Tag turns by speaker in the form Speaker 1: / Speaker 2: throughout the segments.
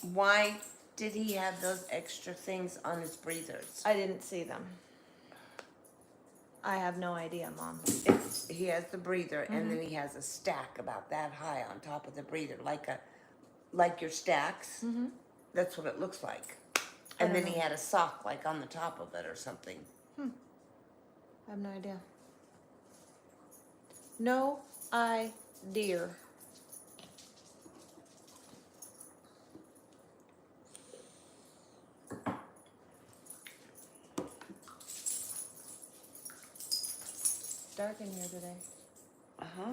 Speaker 1: Why did he have those extra things on his breathers?
Speaker 2: I didn't see them. I have no idea, Mom.
Speaker 1: He has the breather, and then he has a stack about that high on top of the breather, like your stacks. That's what it looks like. And then he had a sock like on the top of it or something.
Speaker 2: I have no idea. No idea. It's dark in here today.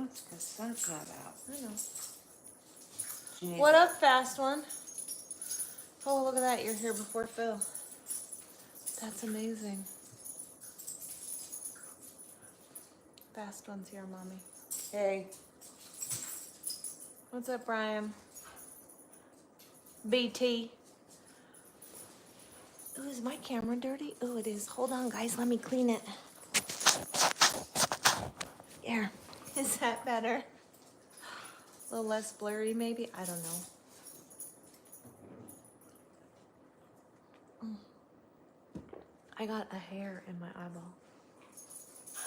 Speaker 1: It's because sun's not out.
Speaker 2: I know.
Speaker 1: She needs
Speaker 2: What up, fast one? Oh, look at that. You're here before Phil. That's amazing. Fast one's here, Mommy.
Speaker 1: Hey,
Speaker 2: What's up, Brian? BT. Ooh, is my camera dirty? Ooh, it is. Hold on, guys. Let me clean it. Here. Is that better? A little less blurry, maybe? I don't know. I got a hair in my eyeball.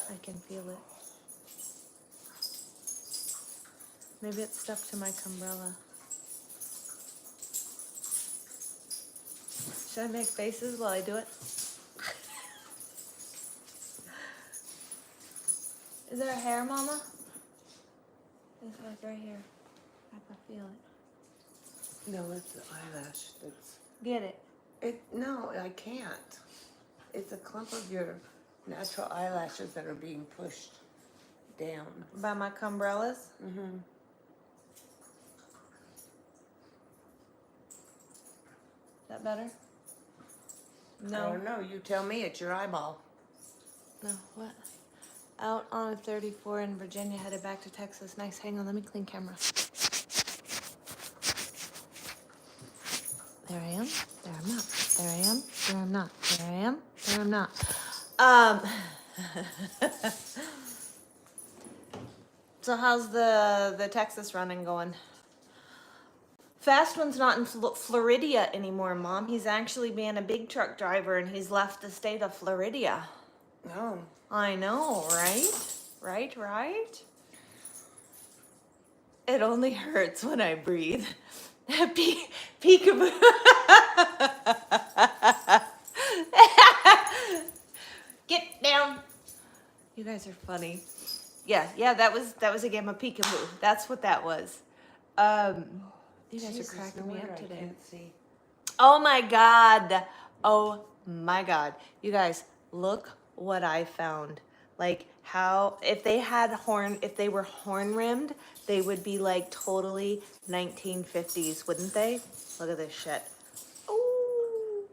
Speaker 2: I can feel it. Maybe it's stuck to my umbrella. Should I make faces while I do it? Is there a hair, Mama? It's like right here. I can feel it.
Speaker 1: no, it's the eyelash.
Speaker 2: Get it.
Speaker 1: No, I can't. It's a clump of your natural eyelashes that are being pushed down.
Speaker 2: By my umbrellas?
Speaker 1: Mm-hmm.
Speaker 2: Is that better?
Speaker 1: I
Speaker 2: No.
Speaker 1: don't know. You tell me. It's your eyeball.
Speaker 2: No, what? Out on a 34 in Virginia, headed back to Texas. Nice. Hang on, let me clean camera. There I am. There I'm not. There I am. There I'm not. There I am. There I'm not. So how's the Texas running going? Fast one's not in Florida anymore, Mom. He's actually being a big truck driver, and he's left the state of Florida.
Speaker 1: No.
Speaker 2: I know, right? Right? It only hurts when I breathe. Peekaboo. Get down. You guys are funny. Yeah, that was a game of peekaboo. That's what that was. You guys
Speaker 1: Jesus,
Speaker 2: are cracking
Speaker 1: no
Speaker 2: me
Speaker 1: wonder
Speaker 2: up
Speaker 1: I
Speaker 2: today.
Speaker 1: can't see.
Speaker 2: Oh my God. Oh my God. You guys, look what I found. Like how, if they were horn rimmed, they would be like totally 1950s, wouldn't they? Look at this shit. Ooh.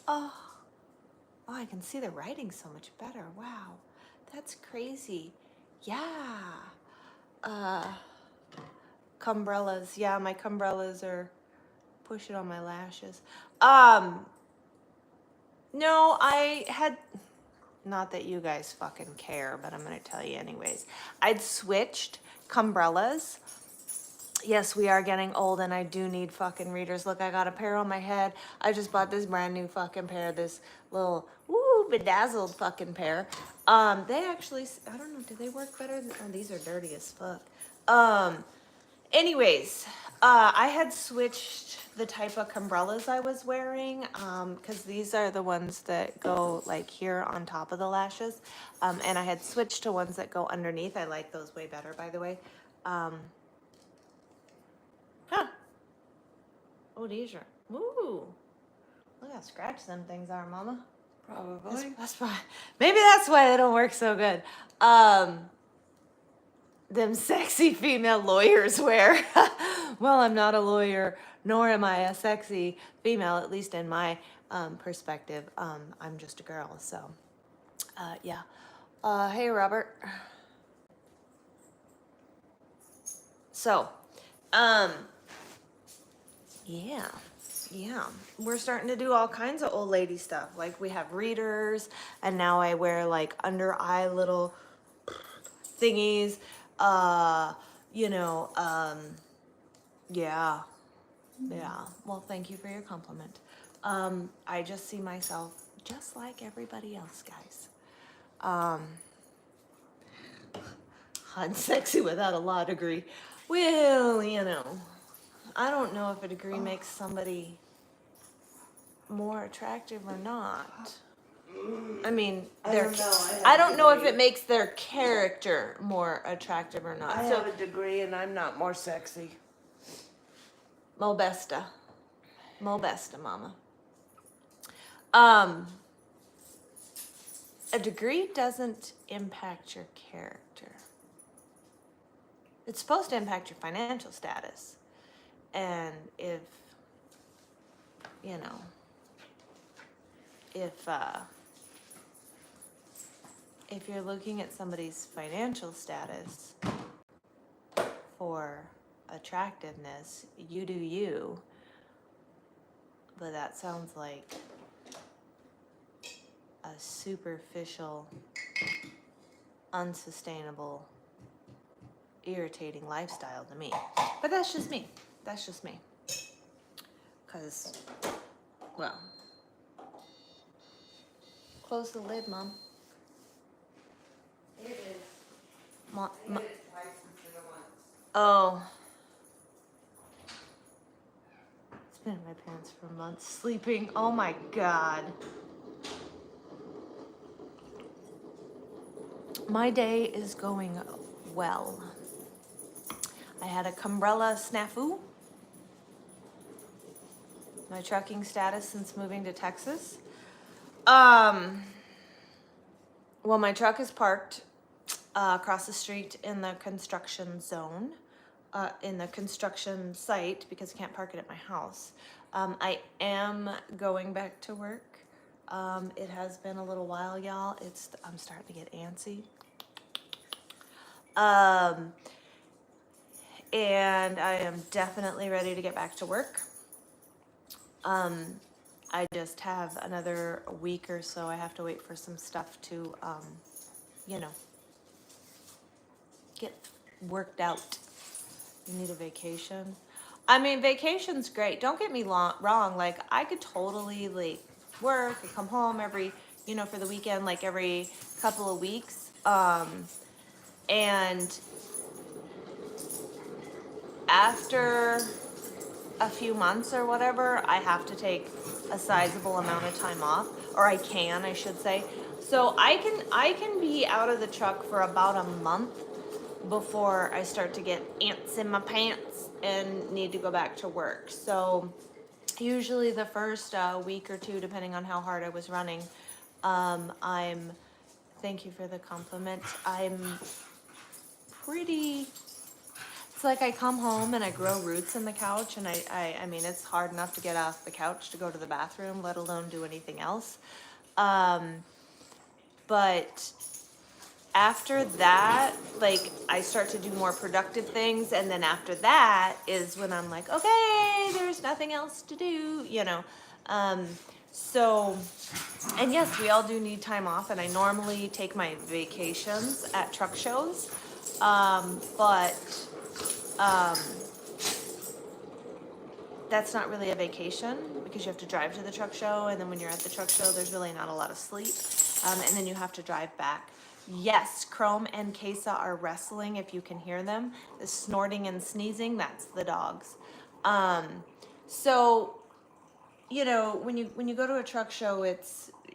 Speaker 2: Oh, I can see the writing so much better. Wow. That's crazy. Yeah. Cumbrellas. Yeah, my cumbrellas are pushing on my lashes. No, I had, not that you guys fucking care, but I'm gonna tell you anyways. I'd switched cumbrellas. Yes, we are getting old, and I do need fucking readers. Look, I got a pair on my head. I just bought this brand new fucking pair, this little, bedazzled fucking pair. They actually, I don't know, do they work better than, oh, these are dirty as fuck. Anyways, I had switched the type of umbrellas I was wearing, because these are the ones that go like here on top of the lashes, and I had switched to ones that go underneath. I like those way better, by the way. Oh, these are, ooh, look how scratched them things are, Mama.
Speaker 1: Probably.
Speaker 2: That's why, maybe that's why they don't work so good. Them sexy female lawyers wear. Well, I'm not a lawyer, nor am I a sexy female, at least in my perspective. I'm just a girl, so yeah. Hey, Robert. So, yeah, we're starting to do all kinds of old lady stuff. Like we have readers, and now I wear like under eye little thingies. Yeah. Yeah. Well, thank you for your compliment. I just see myself just like everybody else, guys. Unsexy without a law degree. Well, I don't know if a degree makes somebody more attractive or not. I mean,
Speaker 1: I don't know.
Speaker 2: I don't know if it makes their character more attractive or not.
Speaker 1: I
Speaker 2: So,
Speaker 1: have a degree and I'm not more sexy.
Speaker 2: Mo Besta, mama. Um, a degree doesn't impact your character. It's supposed to impact your financial status. And you know, if if you're looking at somebody's financial status for attractiveness, you do you. But that sounds like a superficial, unsustainable, irritating lifestyle to me. But that's just me. That's just me. Because, well, close the lid, Mom.
Speaker 1: It is.
Speaker 2: Ma-
Speaker 1: I
Speaker 2: ma-
Speaker 1: hit it twice instead of once.
Speaker 2: oh. It's been in my pants for months sleeping. Oh my God. My day is going well. I had a Cumbrella snafu. My trucking status since moving to Texas. Well, my truck is parked across the street in the construction zone, in the construction site, because I can't park it at my house. I am going back to work. It has been a little while, y'all. I'm starting to get antsy. And I am definitely ready to get back to work. I just have another week or so. I have to wait for some stuff to, get worked out. You need a vacation. I mean, vacation's great. Don't get me wrong. Like, I could totally, like, work and come home every, for the weekend, like, every couple of weeks. And after a few months or whatever, I have to take a sizable amount of time off, or I should say. So I can be out of the truck for about a month before I start to get ants in my pants and need to go back to work. So usually the first week or two, depending on how hard I was running, thank you for the compliment. I'm pretty, it's like I come home and I grow roots in the couch, and I mean, it's hard enough to get off the couch to go to the bathroom, let alone do anything else. But after that, like, I start to do more productive things, and then after that is when I'm like, okay, there's nothing else to do, So, and yes, we all do need time off, and I normally take my vacations at truck shows, but that's not really a vacation, because you have to drive to the truck show, and then when you're at the truck show, there's really not a lot of sleep, and then you have to drive back. Yes, Chrome and Kesa are wrestling, if you can hear them. The snorting and sneezing, that's the dogs. So, when you go to a truck show,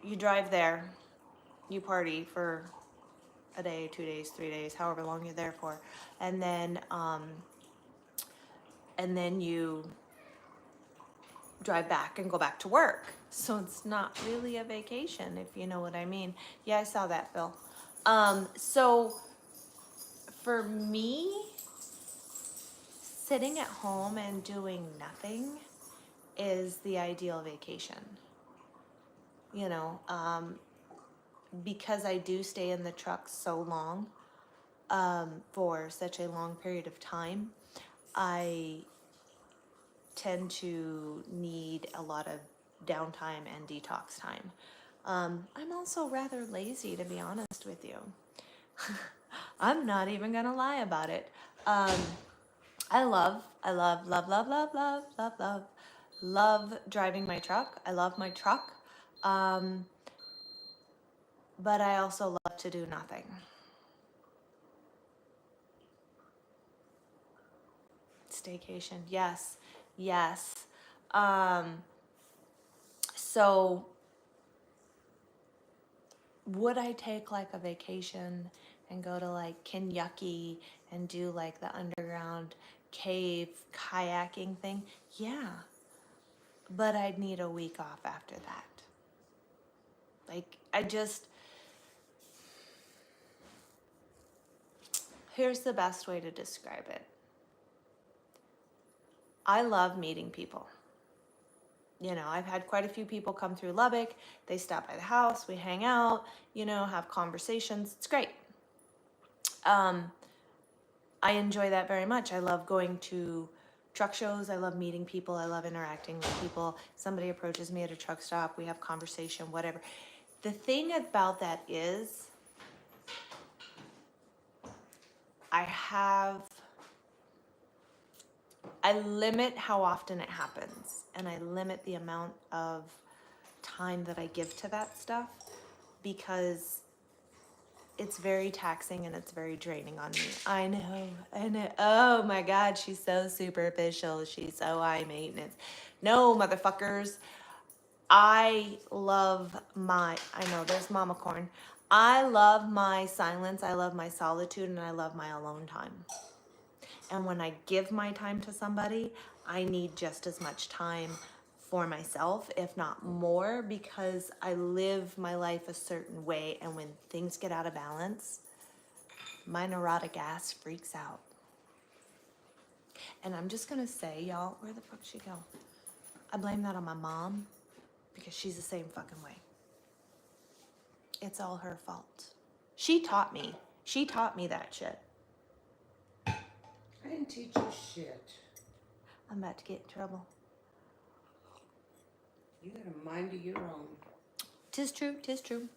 Speaker 2: you drive there, you party for a day, 2 days, 3 days, however long you're there for, and then you drive back and go back to work. So it's not really a vacation, if you know what I mean. Yeah, I saw that, Phil. So for me, sitting at home and doing nothing is the ideal vacation. Because I do stay in the truck so long, for such a long period of time, I tend to need a lot of downtime and detox time. I'm also rather lazy, to be honest with you. I'm not even gonna lie about it. I love, love, love, love, love, love, love driving my truck. I love my truck. Um, but I also love to do nothing. Staycation, yes, yes. So would I take like a vacation and go to like Kenyaki and do like the underground cave kayaking thing? Yeah, but I'd need a week off after that. Like, here's the best way to describe it. I love meeting people. You know, I've had quite a few people come through Lubbock. They stop by the house, we hang out, you know, have conversations. It's great. I enjoy that very much. I love going to truck shows. I love meeting people. I love interacting with people. Somebody approaches me at a truck stop. We have conversation, whatever. The thing about that is I limit how often it happens, and I limit the amount of time that I give to that stuff because it's very taxing and it's very draining on me. I know. Oh my God, she's so superficial. She's so high maintenance. No, motherfuckers. I know there's Mama Corn. I love my silence. I love my solitude and I love my alone time. And when I give my time to somebody, I need just as much time for myself, if not more, because I live my life a certain way. And when things get out of balance, my neurotic ass freaks out. And I'm just gonna say, y'all, where the fuck she go? I blame that on my mom because she's the same fucking way. It's all her fault. She taught me. She taught me that shit.
Speaker 1: I didn't teach you shit.
Speaker 2: I'm about to get in trouble.
Speaker 1: You got a mind of your own.
Speaker 2: 'Tis true, 'tis true.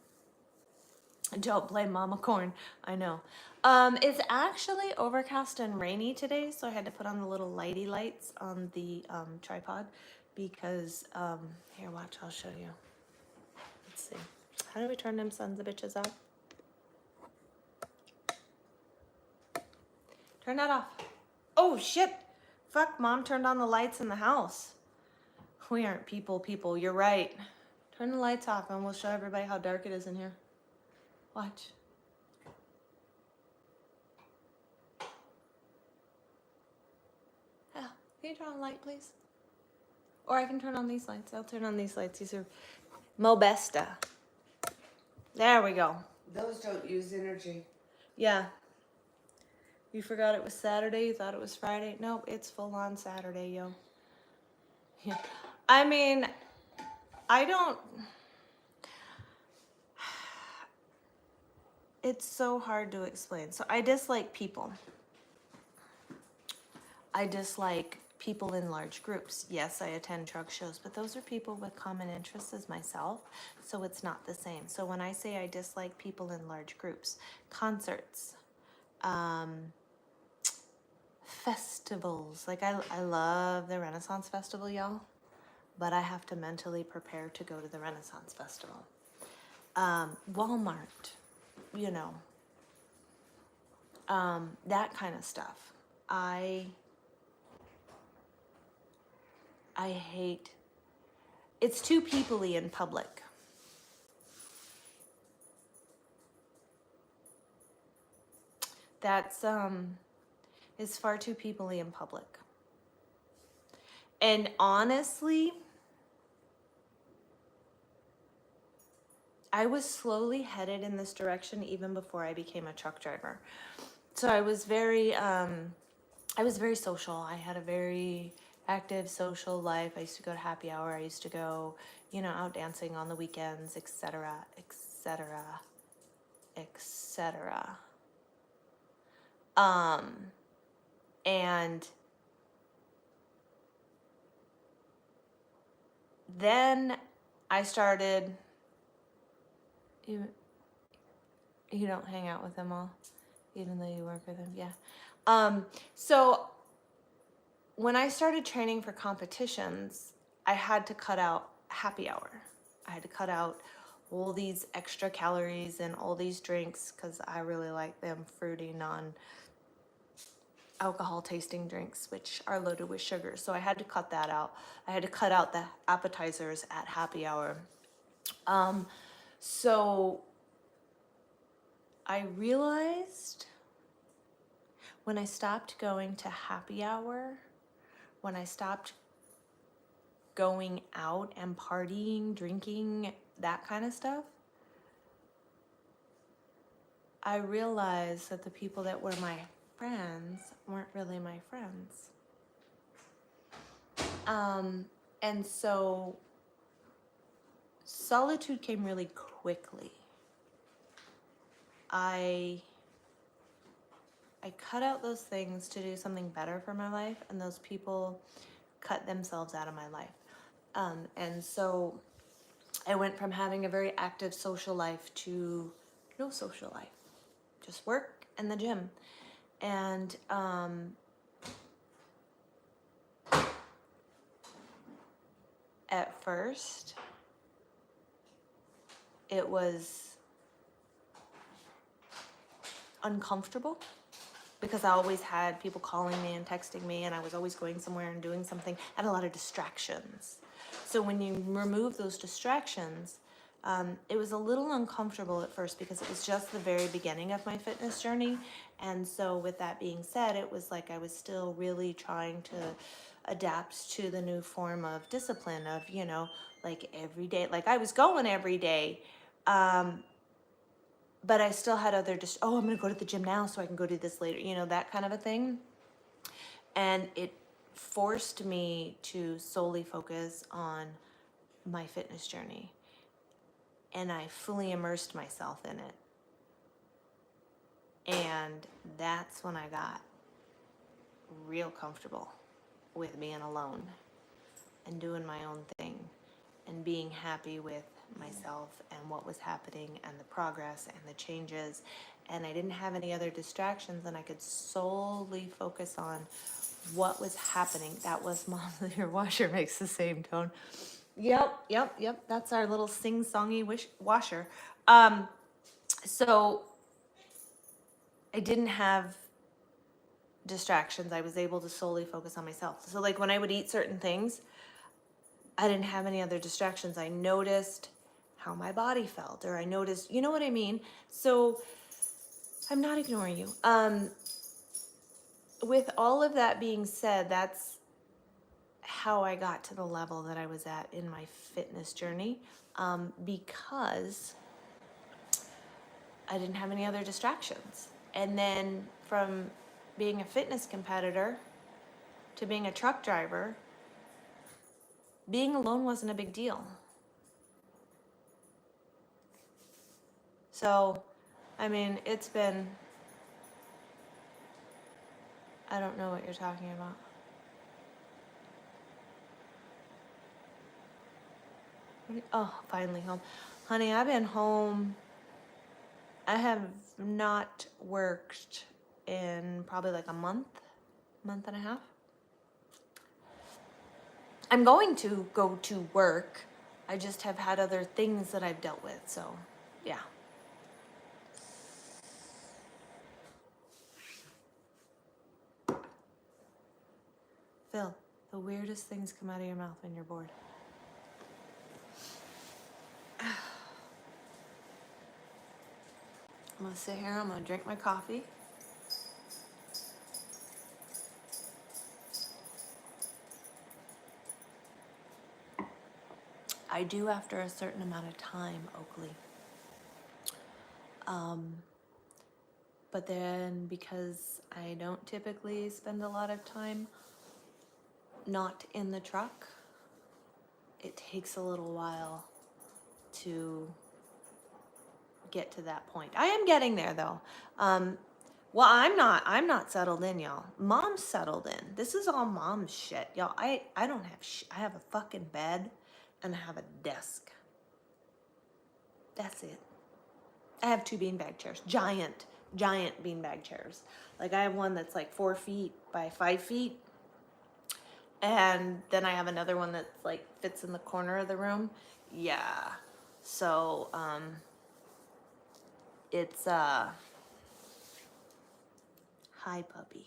Speaker 2: Don't blame Mama Corn. I know. It's actually overcast and rainy today, so I had to put on the little lighty lights on the tripod because, here, watch, I'll show you. Let's see. How do we turn them sons of bitches off? Turn that off. Oh, shit. Fuck, Mom turned on the lights in the house. We aren't people. You're right. Turn the lights off and we'll show everybody how dark it is in here. Watch. Yeah. Can you turn on the light, please? Or I can turn on these lights. I'll turn on these lights. These are Mobesta. There we go.
Speaker 1: Those don't use energy.
Speaker 2: Yeah. You forgot it was Saturday? You thought it was Friday? Nope, it's full on Saturday, yo. Yeah. I mean, I don't... It's so hard to explain. So I dislike people. I dislike people in large groups. Yes, I attend truck shows, but those are people with common interests as myself, so it's not the same. So when I say I dislike people in large groups, concerts, festivals, like I love the Renaissance Festival, y'all, but I have to mentally prepare to go to the Renaissance Festival. Walmart, you know, that kind of stuff. I hate, it's too people-y in public. That's, it's far too people-y in public. And honestly, I was slowly headed in this direction even before I became a truck driver. So I was very social. I had a very active social life. I used to go to happy hour. I used to go, you know, out dancing on the weekends, etc., etc., etc. And then I started, you don't hang out with them all, even though you work with them, yeah. So when I started training for competitions, I had to cut out happy hour. I had to cut out all these extra calories and all these drinks because I really like them fruity, non-alcohol tasting drinks, which are loaded with sugar. So I had to cut that out. I had to cut out the appetizers at happy hour. So I realized when I stopped going to happy hour, when I stopped going out and partying, drinking, that kind of stuff, I realized that the people that were my friends weren't really my friends. And so solitude came really quickly. I cut out those things to do something better for my life, and those people cut themselves out of my life. And so I went from having a very active social life to no social life, just work and the gym. And at first, it was uncomfortable because I always had people calling me and texting me, and I was always going somewhere and doing something. I had a lot of distractions. So when you remove those distractions, it was a little uncomfortable at first because it was just the very beginning of my fitness journey. And so with that being said, it was like I was still really trying to adapt to the new form of discipline of, like every day, like I was going every day. But I still had other I'm going to go to the gym now so I can go do this later, that kind of a thing. And it forced me to solely focus on my fitness journey. And I fully immersed myself in it. And that's when I got real comfortable with being alone and doing my own thing and being happy with myself and what was happening and the progress and the changes. And I didn't have any other distractions, and I could solely focus on what was happening. That was Mom, your washer makes the same tone. Yep. That's our little sing-songy washer. So I didn't have distractions. I was able to solely focus on myself. So like when I would eat certain things, I didn't have any other distractions. I noticed how my body felt, or I noticed, you know what I mean? So I'm not ignoring you. With all of that being said, that's how I got to the level that I was at in my fitness journey, because I didn't have any other distractions. And then from being a fitness competitor to being a truck driver, being alone wasn't a big deal. So, I mean, it's been, I don't know what you're talking about. Oh, finally home. Honey, I've been home. I have not worked in probably like a month and a half. I'm going to go to work. I just have had other things that I've dealt with, so yeah. Phil, the weirdest things come out of your mouth when you're bored. I'm gonna sit here, I'm gonna drink my coffee. I do after a certain amount of time, Oakley. But then because I don't typically spend a lot of time not in the truck, it takes a little while to get to that point. I am getting there though. Well, I'm not settled in, y'all. Mom's settled in. This is all Mom's shit, y'all. I don't have I have a fucking bed and I have a desk. That's it. I have 2 beanbag chairs, giant beanbag chairs. Like I have one that's like 4 feet by 5 feet, And then I have another one that's like fits in the corner of the room. Yeah. So, it's, hi puppy.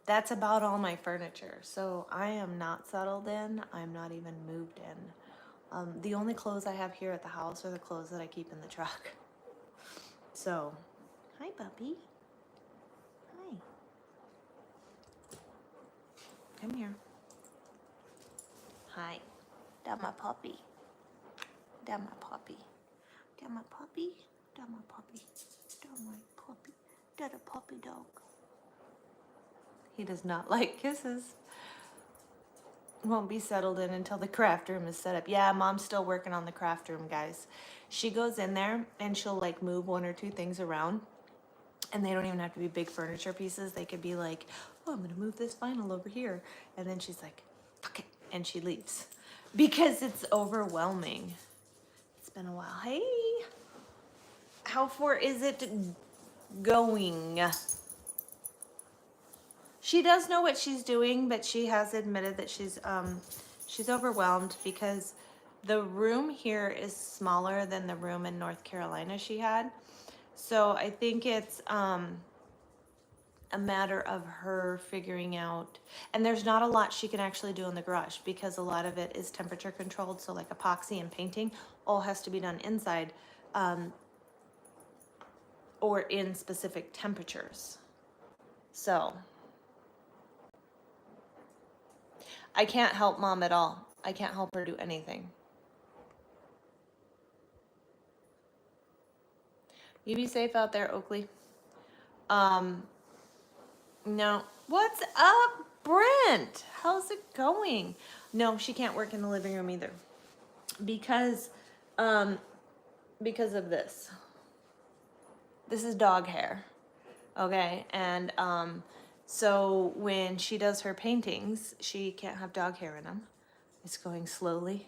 Speaker 2: That's about all my furniture. So I am not settled in. I'm not even moved in. The only clothes I have here at the house are the clothes that I keep in the truck. So, hi puppy. Hi. Come here. Hi. That my puppy. That my puppy. That my puppy. That my puppy. That my puppy. That a puppy dog. He does not like kisses. Won't be settled in until the craft room is set up. Yeah, mom's still working on the craft room, guys. She goes in there and she'll like move one or two things around. And they don't even have to be big furniture pieces. They could be like, oh, I'm going to move this vinyl over here. And then she's like, fuck it. And she leaves. Because it's overwhelming. It's been a while. Hey, how far is it going? She does know what she's doing, but she has admitted that she's overwhelmed because the room here is smaller than the room in North Carolina she had. So I think it's a matter of her figuring out, and there's not a lot she can actually do in the garage because a lot of it is temperature controlled. So like epoxy and painting all has to be done inside or in specific temperatures. So I can't help mom at all. I can't help her do anything. You be safe out there, Oakley. No. What's up, Brent? How's it going? No, she can't work in the living room either. Because of this. This is dog hair. Okay? And so when she does her paintings, she can't have dog hair in them. It's going slowly.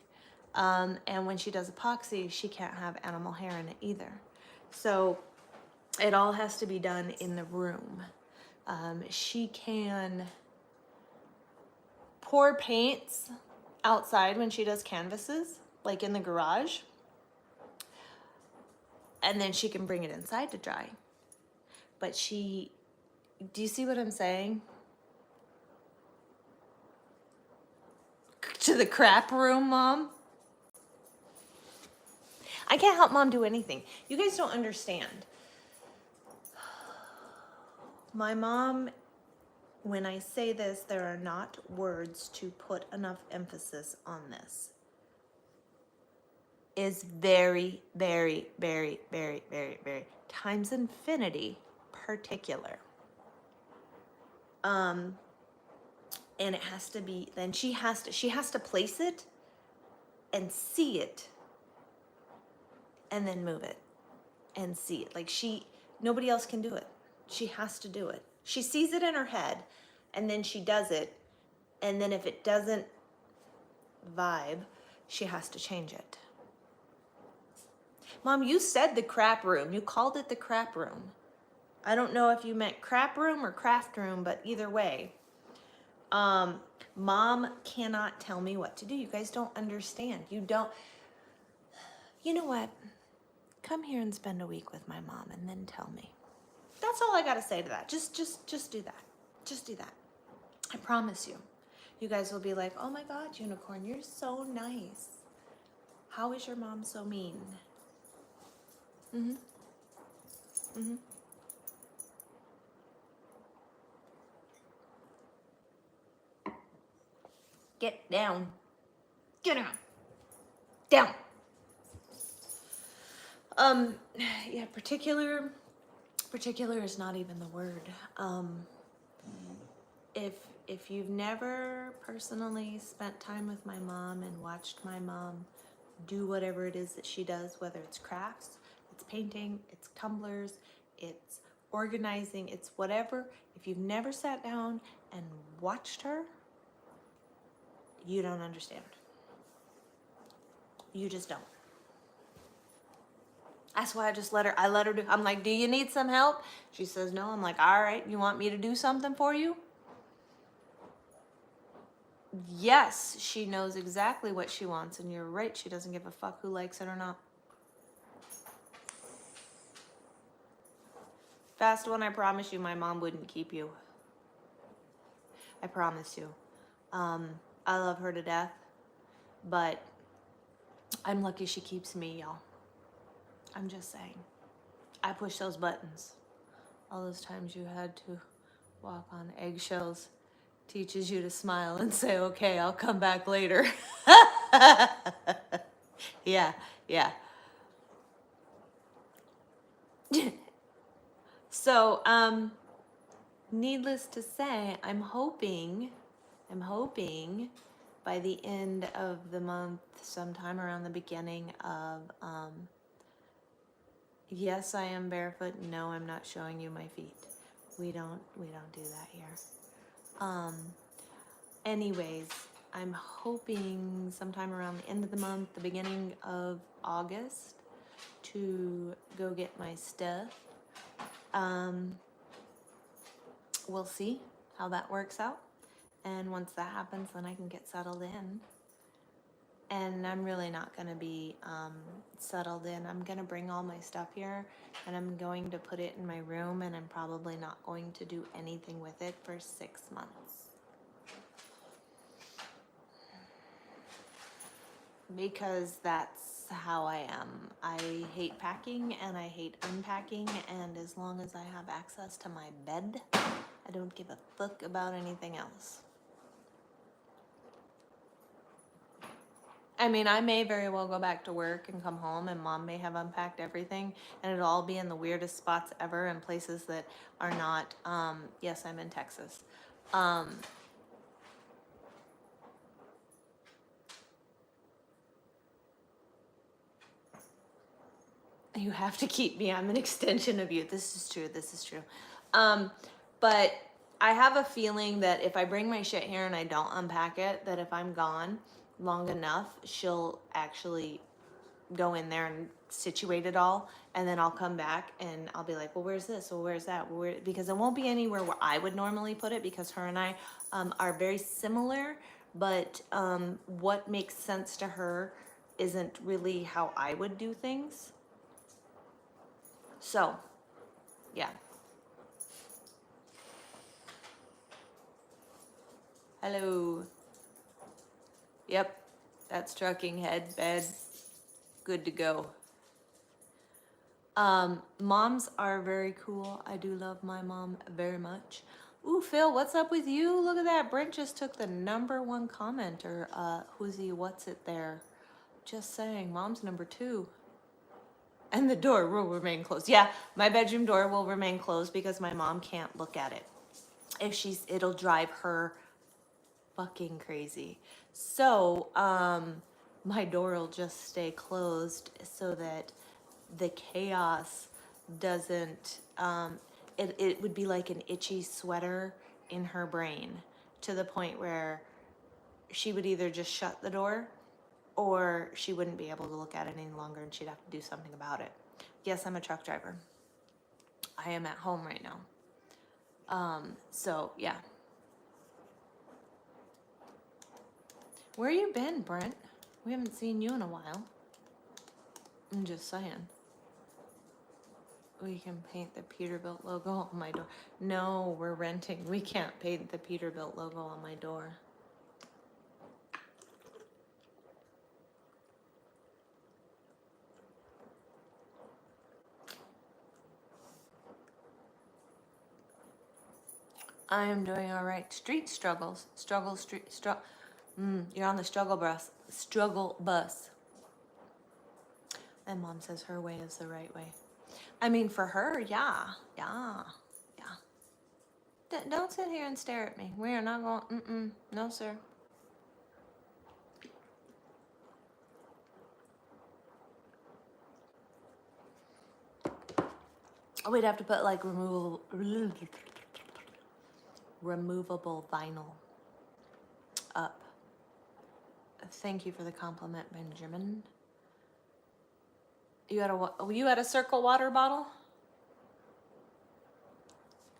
Speaker 2: And when she does epoxy, she can't have animal hair in it either. So it all has to be done in the room. She can pour paints outside when she does canvases, like in the garage. And then she can bring it inside to dry. But do you see what I'm saying? To the crap room, Mom? I can't help Mom do anything. You guys don't understand. My mom, when I say this, there are not words to put enough emphasis on this, is very, very, very, very, very, very, times infinity particular. And it has to be, then she has to place it and see it and then move it and see it. Like nobody else can do it. She has to do it. She sees it in her head and then she does it. And then if it doesn't vibe, she has to change it. Mom, you said the crap room. You called it the crap room. I don't know if you meant crap room or craft room, but either way. Mom cannot tell me what to do. You guys don't understand. You know what? Come here and spend a week with my mom and then tell me. That's all I got to say to that. Just do that. Just do that. I promise you. You guys will be like, oh my God, Unicorn, you're so nice. How is your mom so mean? Get down. Get down. Down. Yeah, particular is not even the word. If you've never personally spent time with my mom and watched my mom do whatever it is that she does, whether it's crafts, it's painting, it's tumblers, it's organizing, it's whatever, if you've never sat down and watched her, you don't understand. You just don't. That's why I let her do. I'm like, do you need some help? She says no. I'm like, all right, you want me to do something for you? Yes, she knows exactly what she wants, and you're right. She doesn't give a fuck who likes it or not. Fast one, I promise you, my mom wouldn't keep you. I promise you. I love her to death, but I'm lucky she keeps me, y'all. I'm just saying. I push those buttons. All those times you had to walk on eggshells teaches you to smile and say, okay, I'll come back later. Yeah, yeah. So, needless to say, I'm hoping by the end of the month, sometime around the beginning of, yes, I am barefoot. No, I'm not showing you my feet. We don't do that here. Anyways, I'm hoping sometime around the end of the month, the beginning of August, to go get my stuff. We'll see how that works out. And once that happens, then I can get settled in. And I'm really not going to be settled in. I'm going to bring all my stuff here and I'm going to put it in my room, and I'm probably not going to do anything with it for 6 months. Because that's how I am. I hate packing and I hate unpacking, and as long as I have access to my bed, I don't give a fuck about anything else. I mean, I may very well go back to work and come home and mom may have unpacked everything and it'll all be in the weirdest spots ever in places that are not, yes, I'm in Texas. You have to keep me. I'm an extension of you. This is true. This is true. But I have a feeling that if I bring my shit here and I don't unpack it, that if I'm gone long enough, she'll actually go in there and situate it all, and then I'll come back and I'll be like, well, where's this? Well, where's that? Well, because it won't be anywhere where I would normally put it, because her and I are very similar, but what makes sense to her isn't really how I would do things. So, yeah. Hello. Yep, that's trucking head, bed, good to go. Moms are very cool. I do love my mom very much. Ooh, Phil, what's up with you? Look at that. Brent just took the #1 commenter. Who's he? What's it there? Just saying, mom's #2. And the door will remain closed. Yeah, my bedroom door will remain closed because my mom can't look at it. It'll drive her fucking crazy. So, my door will just stay closed so that the chaos doesn't, it would be like an itchy sweater in her brain, to the point where she would either just shut the door or she wouldn't be able to look at it any longer and she'd have to do something about it. Yes, I'm a truck driver. I am at home right now. So yeah. Where you been, Brent? We haven't seen you in a while. I'm just saying. We can paint the Peterbilt logo on my door. No, we're renting. We can't paint the Peterbilt logo on my door. I am doing all right. Street struggles. You're on the struggle bus. Struggle bus. And mom says her way is the right way. I mean, for her, yeah. Don't sit here and stare at me. We are not going, no, sir. We'd have to put like removable vinyl up. Thank you for the compliment, Benjamin. You had a Circle water bottle?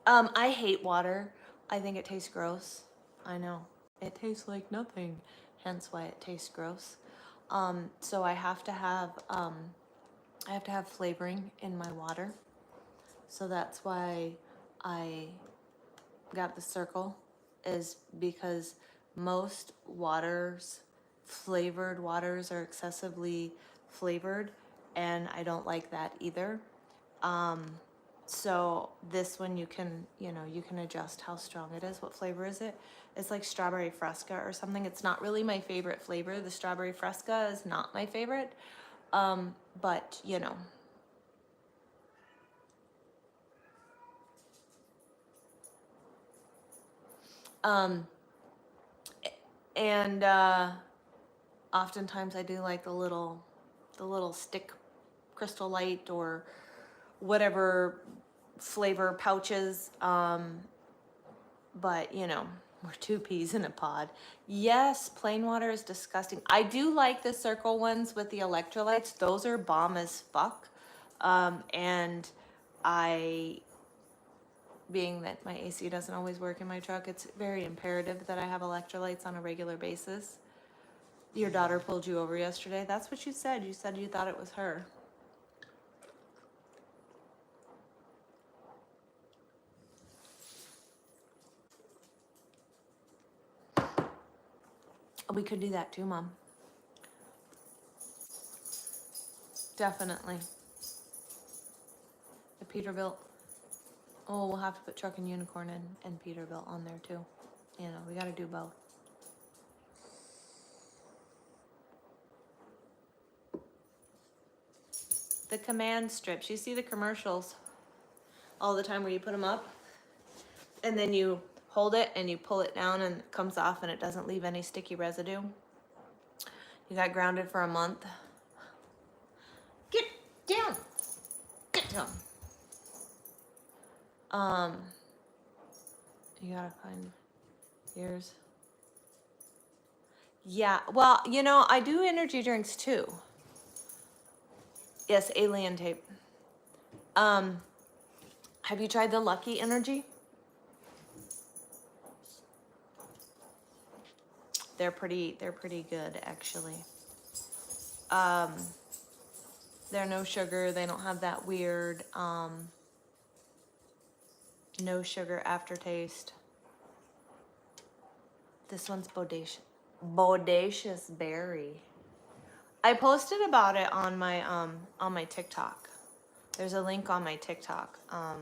Speaker 2: I hate water. I think it tastes gross. I know. It tastes like nothing, hence why it tastes gross. So I have to have flavoring in my water. So that's why I got the circle, is because most waters, flavored waters, are excessively flavored, and I don't like that either. So this one you can adjust how strong it is. What flavor is it? It's like strawberry fresca or something. It's not really my favorite flavor. The strawberry fresca is not my favorite. But you know. And oftentimes I do like the little stick Crystal Light or whatever flavor pouches. But you know, we're two peas in a pod. Yes, plain water is disgusting. I do like the circle ones with the electrolytes. Those are bomb as fuck. And I, being that my AC doesn't always work in my truck, it's very imperative that I have electrolytes on a regular basis. Your daughter pulled you over yesterday. That's what you said. You said you thought it was her. We could do that too, Mom. Definitely. The Peterbilt. Oh, we'll have to put Truck and Unicorn and Peterbilt on there too. You know, we got to do both. The command strips. You see the commercials all the time where you put them up and then you hold it and you pull it down and it comes off and it doesn't leave any sticky residue. You got grounded for a month. Get down. Get down. You gotta find yours. Yeah, well, you know, I do energy drinks too. Yes, alien tape. Have you tried the Lucky Energy? They're pretty good actually. They're no sugar, they don't have that weird no sugar aftertaste. This one's Bodacious Berry. I posted about it on my TikTok. There's a link on my TikTok. I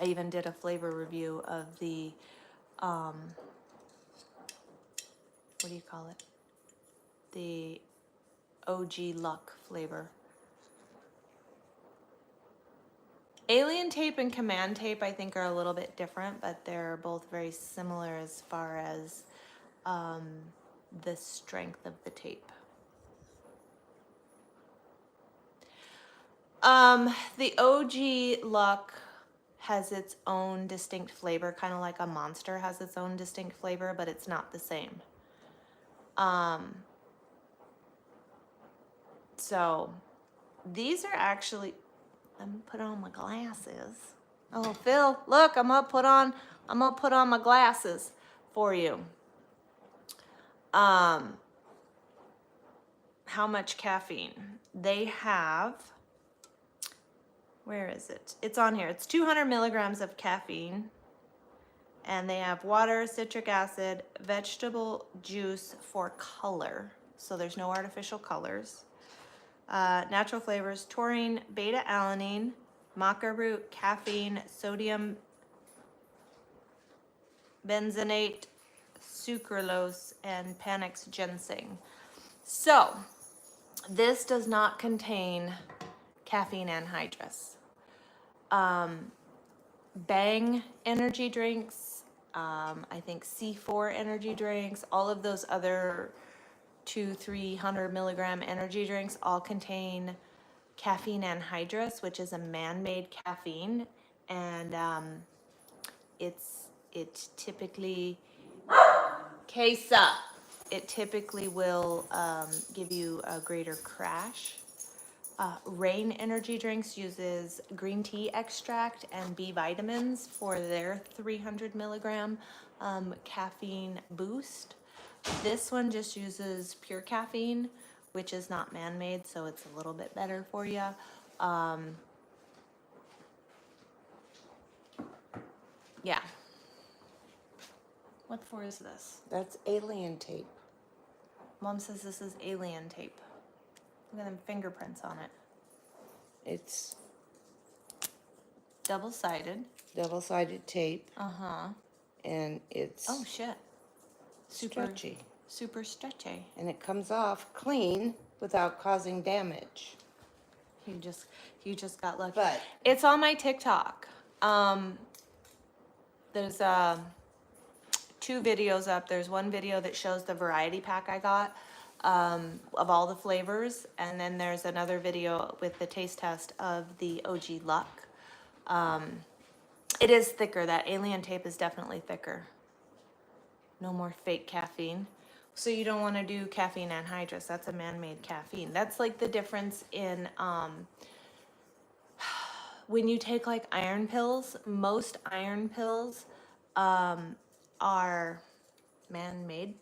Speaker 2: even did a flavor review of the what do you call it? The OG Luck flavor. Alien tape and command tape I think are a little bit different, but they're both very similar as far as the strength of the tape. The OG Luck has its own distinct flavor, kind of like a Monster has its own distinct flavor, but it's not the same. So these are actually, let me put on my glasses. Oh, Phil, look, I'm gonna put on my glasses for you. How much caffeine? They have, where is it? It's on here. It's 200 milligrams of caffeine. And they have water, citric acid, vegetable juice for color. So there's no artificial colors. Natural flavors, taurine, beta-alanine, maca root, caffeine, sodium benzenate, sucralose, and Panax ginseng. So this does not contain caffeine anhydrous. Bang energy drinks, I think C4 energy drinks, all of those other 200-300 milligram energy drinks all contain caffeine anhydrous, which is a man-made caffeine, and it typically will give you a greater crash. Rain energy drinks uses green tea extract and B vitamins for their 300 milligram caffeine boost. This one just uses pure caffeine, which is not man-made, so it's a little bit better for you. Yeah. What for is this?
Speaker 1: That's alien tape.
Speaker 2: Mom says this is alien tape. Look at them fingerprints on it.
Speaker 1: It's
Speaker 2: Double-sided.
Speaker 1: double-sided tape.
Speaker 2: Uh-huh.
Speaker 1: And it's
Speaker 2: Oh, shit.
Speaker 1: stretchy.
Speaker 2: Super stretchy.
Speaker 1: And it comes off clean without causing damage.
Speaker 2: You just got lucky.
Speaker 1: But
Speaker 2: it's on my TikTok. There's 2 videos up. There's one video that shows the variety pack I got of all the flavors, and then there's another video with the taste test of the OG Luck. It is thicker. That alien tape is definitely thicker. No more fake caffeine. So you don't want to do caffeine anhydrous. That's a man-made caffeine. That's like the difference in when you take like iron pills. Most iron pills are man-made,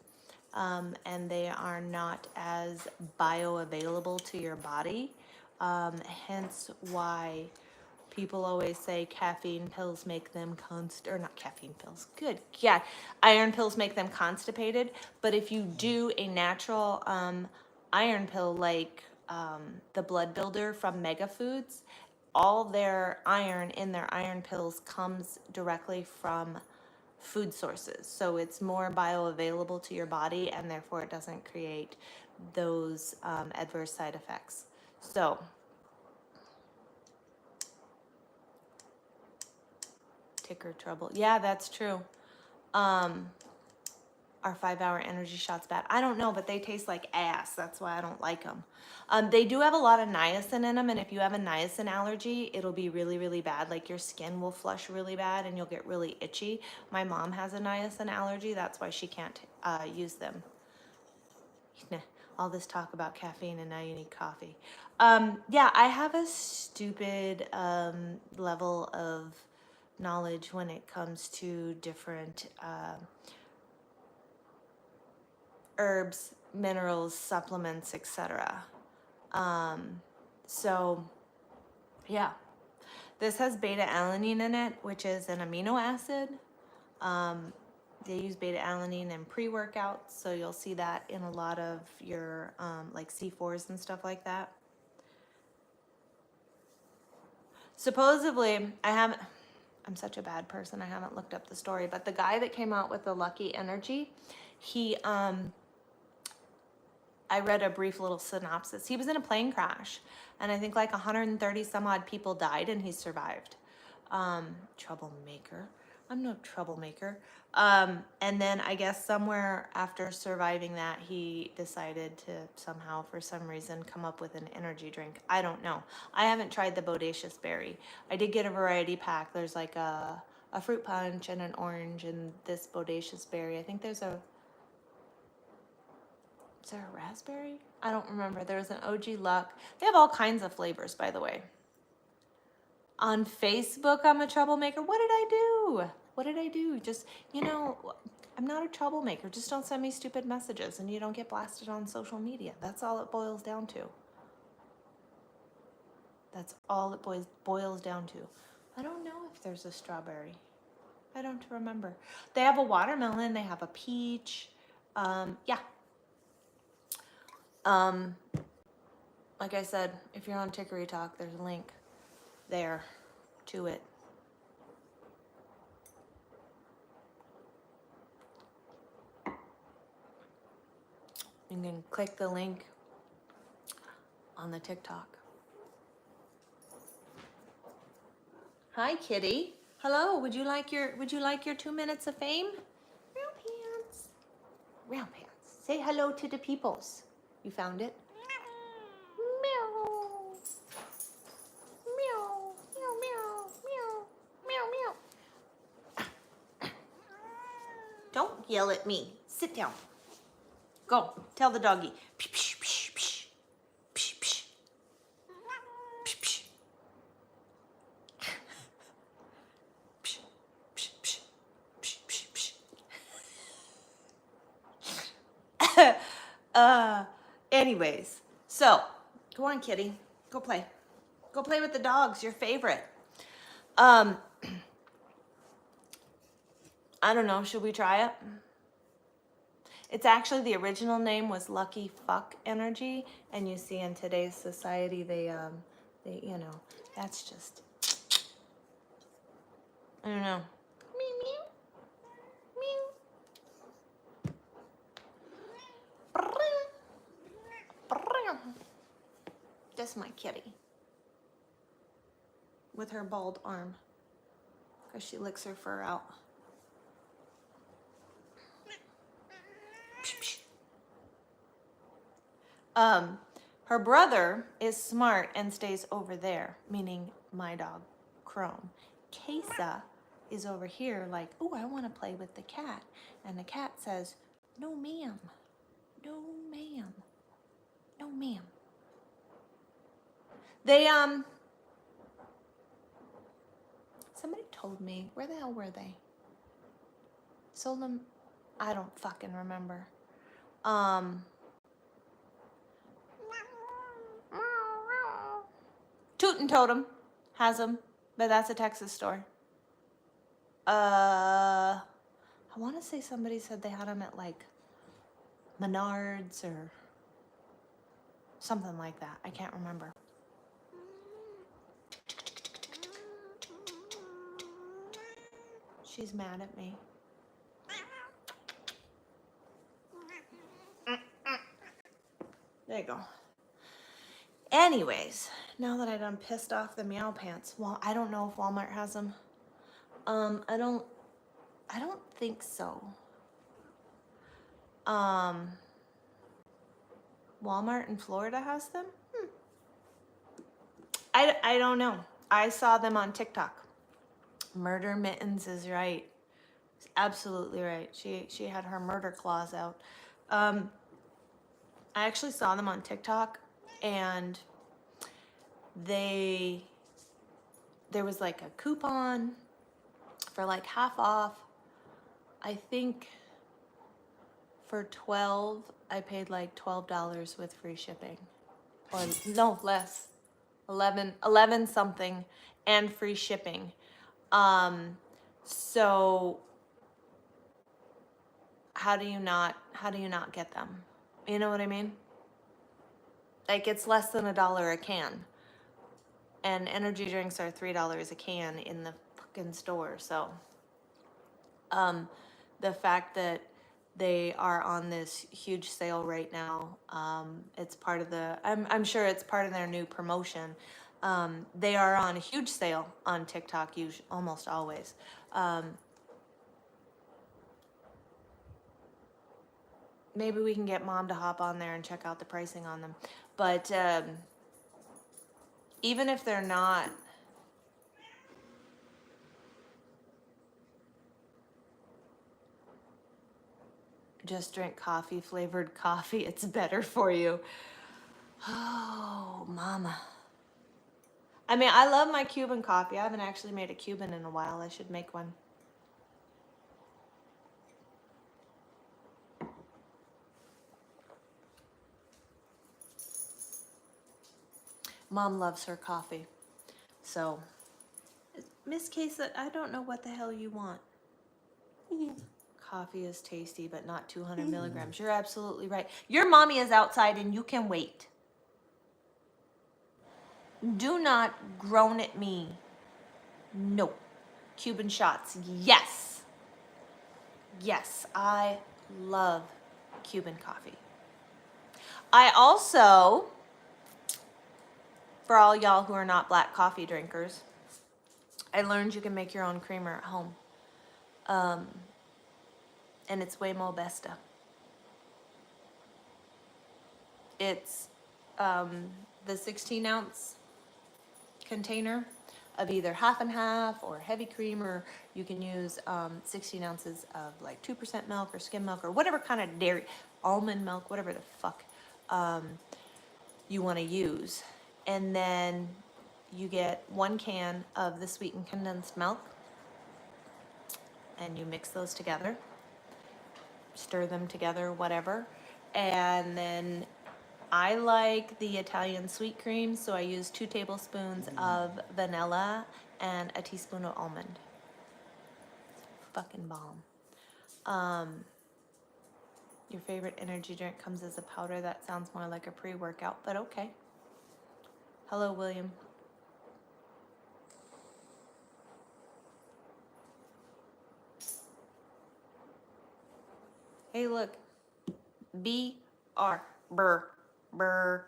Speaker 2: and they are not as bioavailable to your body. Hence why people always say caffeine pills make them or not caffeine pills. Good. Yeah. Iron pills make them constipated. But if you do a natural iron pill like the blood builder from Mega Foods, all their iron in their iron pills comes directly from food sources. So it's more bioavailable to your body, and therefore it doesn't create those adverse side effects. So ticker trouble. Yeah, that's true. Are 5-hour energy shots bad? I don't know, but they taste like ass. That's why I don't like them. They do have a lot of niacin in them, and if you have a niacin allergy, it'll be really, really bad. Like your skin will flush really bad, and you'll get really itchy. My mom has a niacin allergy. That's why she can't use them. All this talk about caffeine, and now you need coffee. Yeah, I have a stupid level of knowledge when it comes to different herbs, minerals, supplements, etc. So yeah, this has beta-alanine in it, which is an amino acid. They use beta-alanine in pre-workouts, so you'll see that in a lot of your like C4s and stuff like that. Supposedly, I'm such a bad person, I haven't looked up the story, but the guy that came out with the Lucky Energy, he, I read a brief little synopsis. He was in a plane crash, and I think like 130 some odd people died, and he survived. Troublemaker. I'm no troublemaker. And then I guess somewhere after surviving that, he decided to somehow, for some reason, come up with an energy drink. I don't know. I haven't tried the Bodacious Berry. I did get a variety pack. There's like a fruit punch and an orange and this Bodacious Berry. I think is there a raspberry? I don't remember. There's an OG Luck. They have all kinds of flavors, by the way. On Facebook, I'm a troublemaker. What did I do? What did I do? Just, I'm not a troublemaker. Just don't send me stupid messages and you don't get blasted on social media. That's all it boils down to. That's all it boils down to. I don't know if there's a strawberry. I don't remember. They have a watermelon. They have a peach. Yeah. Like I said, if you're on Tickery Talk, there's a link there to it. You can click the link on the TikTok. Hi, kitty. Hello. Would you like your 2 minutes of fame? Meow pants. Meow pants. Say hello to the peoples. You found it? Meow. Meow. Meow, meow, meow, meow, meow. Don't yell at me. Sit down. Go. Tell the doggy. Psh, psh, psh, psh. Psh, psh. Psh, psh. Psh, psh, psh. Psh, psh, psh. Anyways, so go on, kitty. Go play. Go play with the dogs, your favorite. I don't know, should we try it? It's actually, the original name was Lucky Fuck Energy, and you see in today's society, they you know, that's just, I don't know. Meow, meow, meow. That's my kitty. With her bald arm, because she licks her fur out. Her brother is smart and stays over there, meaning my dog, Chrome. Kesa is over here like, oh, I want to play with the cat. And the cat says, no, ma'am. No, ma'am. No, ma'am. They, somebody told me, where the hell were they? Sold them, I don't fucking remember. Tootin' Totem has them, but that's a Texas store. I want to say somebody said they had them at like Menards or something like that. I can't remember. She's mad at me. There you go. Anyways, now that I done pissed off the meow pants, well, I don't know if Walmart has them. I don't think so. Walmart in Florida has them? I don't know. I saw them on TikTok. Murder Mittens is right. She's absolutely right. She had her murder claws out. I actually saw them on TikTok, and there was like a coupon for like half off. I think for 12, I paid like $12 with free shipping. Or no, less. 11 something and free shipping. So how do you not get them? You know what I mean? Like, it's less than $1 a can. And energy drinks are $3 a can in the fucking store. So the fact that they are on this huge sale right now, it's part of the, I'm sure it's part of their new promotion. They are on a huge sale on TikTok, almost always. Maybe we can get Mom to hop on there and check out the pricing on them. But even if they're not, just drink coffee, flavored coffee. It's better for you. Oh, Mama. I mean, I love my Cuban coffee. I haven't actually made a Cuban in a while. I should make one. Mom loves her coffee. So, Miss Kesa, I don't know what the hell you want. Coffee is tasty, but not 200 milligrams. You're absolutely right. Your mommy is outside and you can wait. Do not groan at me. No. Cuban shots. Yes. Yes, I love Cuban coffee. I also, for all y'all who are not black coffee drinkers, I learned you can make your own creamer at home. And it's way more besta. It's the 16-ounce container of either half and half or heavy cream, or you can use 16 ounces of like 2% milk or skim milk or whatever kind of dairy, almond milk, whatever the fuck you want to use. And then you get 1 can of the sweetened condensed milk, and you mix those together, stir them together, whatever. And then I like the Italian sweet cream, so I use 2 tablespoons of vanilla and a teaspoon of almond. Fucking bomb. Your favorite energy drink comes as a powder. That sounds more like a pre-workout, but okay. Hello, William. Hey, look. B-R. Burr. Burr.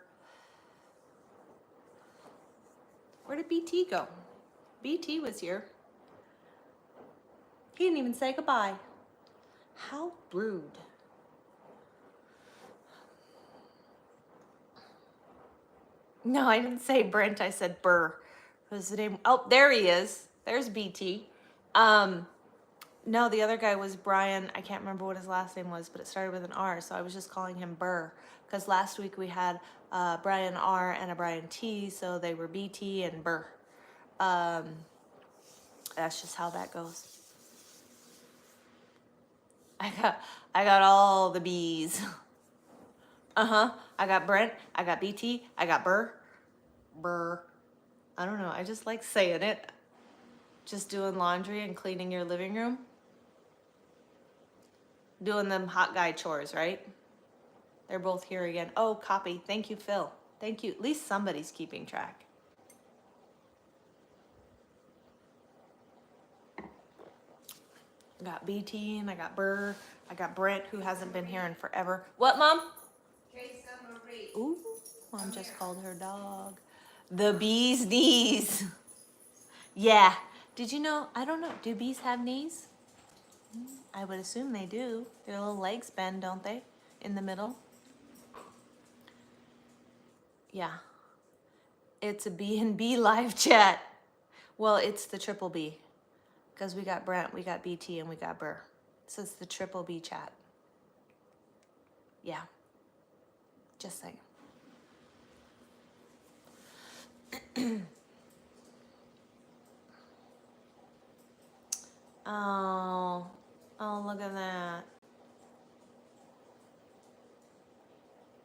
Speaker 2: Where did BT go? BT was here. He didn't even say goodbye. How rude. No, I didn't say Brent. I said Burr. What was the name? Oh, there he is. There's BT. No, the other guy was Brian. I can't remember what his last name was, but it started with an R, so I was just calling him Burr. Because last week we had Brian R and a Brian T, so they were BT and Burr. That's just how that goes. I got all the B's. I got Brent, I got BT, I got Burr. Burr. I don't know, I just like saying it. Just doing laundry and cleaning your living room. Doing them hot guy chores, right? They're both here again. Oh, copy. Thank you, Phil. Thank you. At least somebody's keeping track. I got BT and I got Burr. I got Brent, who hasn't been here in forever. What, Mom? Ooh, Mom just called her dog. The bee's knees. Yeah. Did you know? I don't know. Do bees have knees? I would assume they do. Their little legs bend, don't they? In the middle. Yeah. It's a B&B live chat. Well, it's the triple B. Because we got Brent, we got BT, and we got Burr. So it's the triple B chat. Yeah. Just saying. Oh, look at that.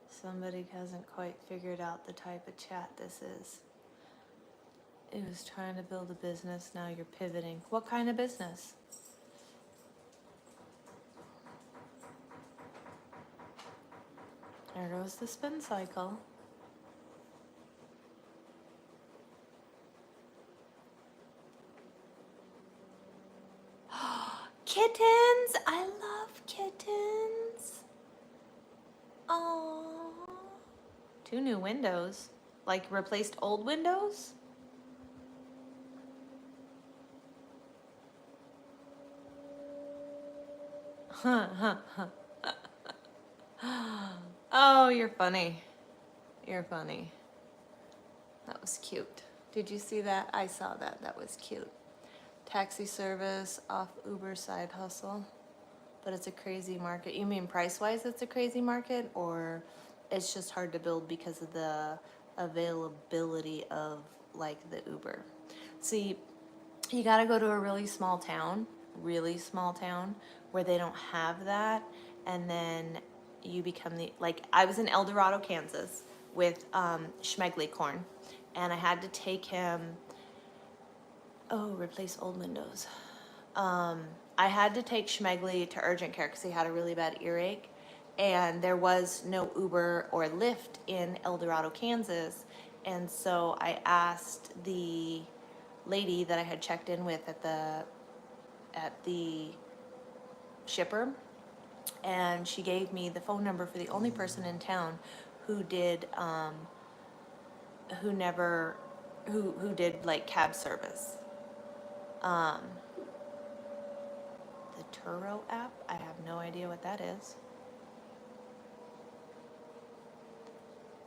Speaker 2: Somebody hasn't quite figured out the type of chat this is. It was trying to build a business, now you're pivoting. What kind of business? There goes the spin cycle. Kittens! I love kittens. Oh, 2 new windows. Like replaced old windows? Oh, you're funny. You're funny. That was cute. Did you see that? I saw that. That was cute. Taxi service off Uber side hustle. But it's a crazy market. You mean price-wise it's a crazy market? Or it's just hard to build because of the availability of like the Uber? See, you gotta go to a really small town, where they don't have that, and then you become like, I was in El Dorado, Kansas with Schmegley corn, and I had to take him, replace old windows. I had to take Schmegley to urgent care because he had a really bad earache, and there was no Uber or Lyft in El Dorado, Kansas, and so I asked the lady that I had checked in with at the shipper, and she gave me the phone number for the only person in town who did who did like cab service. The Turo app, I have no idea what that is.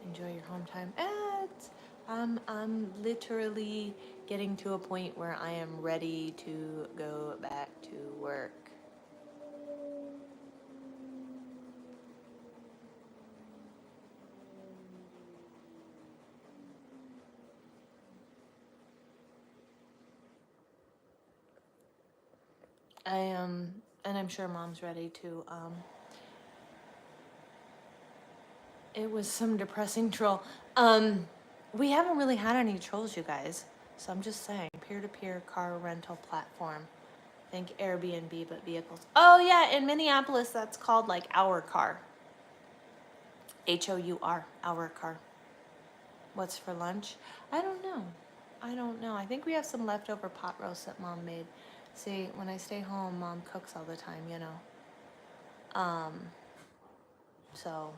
Speaker 2: Enjoy your home time. I'm literally getting to a point where I am ready to go back to work. I am, and I'm sure Mom's ready to. It was some depressing troll. We haven't really had any trolls, you guys. So I'm just saying, peer-to-peer car rental platform. Think Airbnb, but vehicles. Oh yeah, in Minneapolis, that's called like Our Car. H-O-U-R, Our Car. What's for lunch? I don't know. I think we have some leftover pot roast that Mom made. See, when I stay home, Mom cooks all the time, you know. So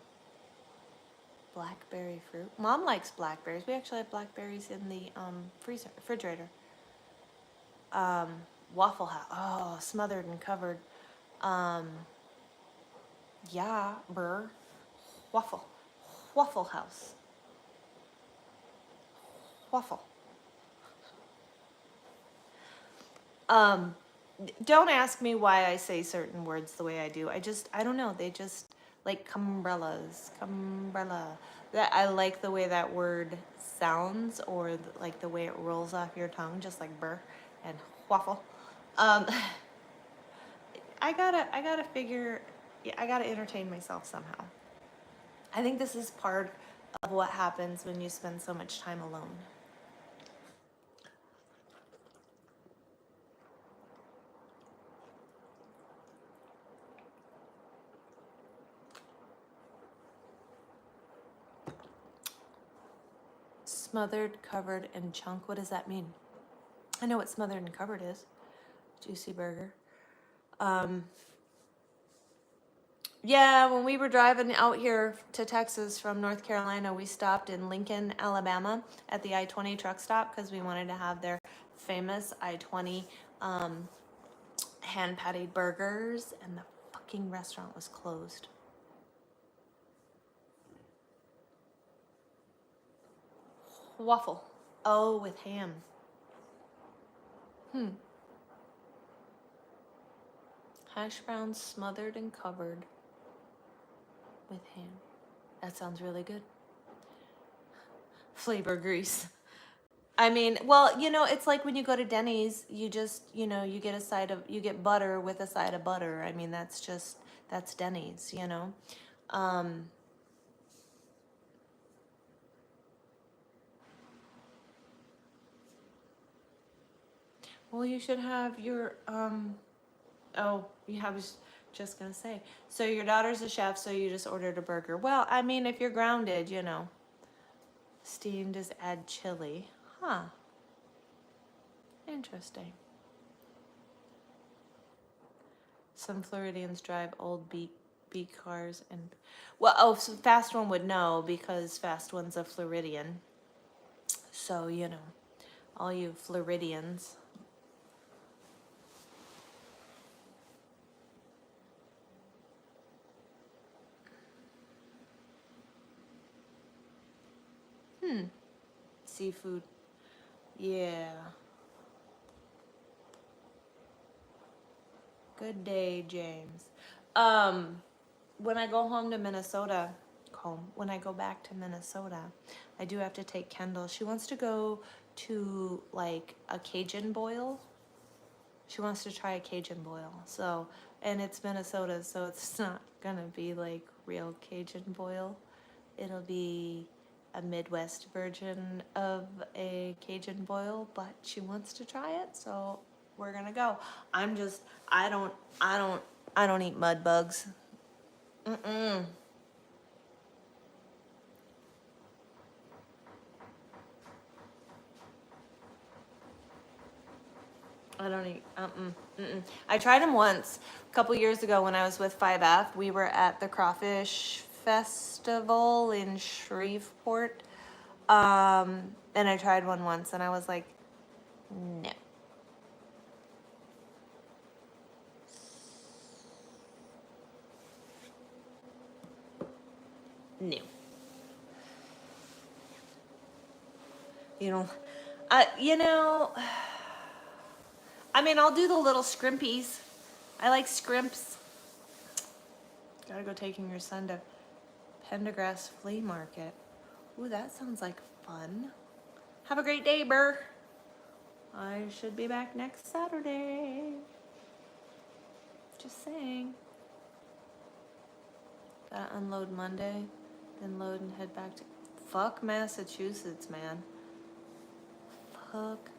Speaker 2: blackberry fruit. Mom likes blackberries. We actually have blackberries in the refrigerator. Waffle House. Oh, smothered and covered. Yeah, burr. Waffle House. Waffle. Don't ask me why I say certain words the way I do. I don't know. They just like cumbrellas, cumbrella. That I like the way that word sounds, or like the way it rolls off your tongue, just like burr and waffle. I gotta figure. Yeah, I gotta entertain myself somehow. I think this is part of what happens when you spend so much time alone. Smothered, covered, and chunk. What does that mean? I know what smothered and covered is. Juicy burger. Yeah, when we were driving out here to Texas from North Carolina, we stopped in Lincoln, Alabama at the I-20 truck stop because we wanted to have their famous I-20 hand patted burgers, and the fucking restaurant was closed. Waffle. Oh, with ham. Hash browns smothered and covered with ham. That sounds really good. Flavor grease. I mean, well, you know, it's like when you go to Denny's, you just, you know, you get butter with a side of butter. I mean, that's Denny's, you know. Well, you should have your, oh, yeah, I was just gonna say. So your daughter's a chef, so you just ordered a burger. Well, I mean, if you're grounded, you know. Steamed is add chili. Huh. Interesting. Some Floridians drive old beat cars and, well, oh, so Fast One would know because Fast One's a Floridian. So, you know, all you Floridians. Seafood. Yeah. Good day, James. When I go home to Minnesota, when I go back to Minnesota, I do have to take Kendall. She wants to go to like a Cajun boil. She wants to try a Cajun boil. So, and it's Minnesota, so it's not gonna be like real Cajun boil. It'll be a Midwest version of a Cajun boil, but she wants to try it, so we're gonna go. I don't eat mud bugs. Mm-mm. I don't eat. Mm-mm. I tried them once a couple years ago when I was with 5F. We were at the Crawfish Festival in Shreveport, and I tried one once, and I was like, no. No. You know, you know, I mean, I'll do the little scrimpies. I like scrimps. Gotta go taking your son to Pendergrass Flea Market. Ooh, that sounds like fun. Have a great day, Burr. I should be back next Saturday. Just saying. Gotta unload Monday, Then load and head back to... Fuck Massachusetts, man. Fuck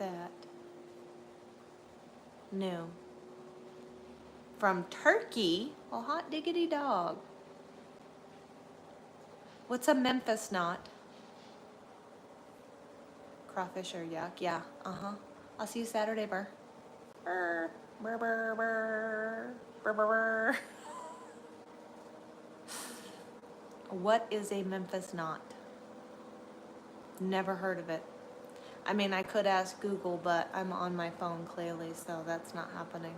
Speaker 2: that. No. From Turkey? Well, hot diggity dog. What's a Memphis knot? Crawfish or yuck? Yeah, uh-huh. I'll see you Saturday, burr. Burr, burr, burr, burr, burr, burr, burr. What is a Memphis knot? Never heard of it. I mean, I could ask Google, but I'm on my phone clearly, so that's not happening.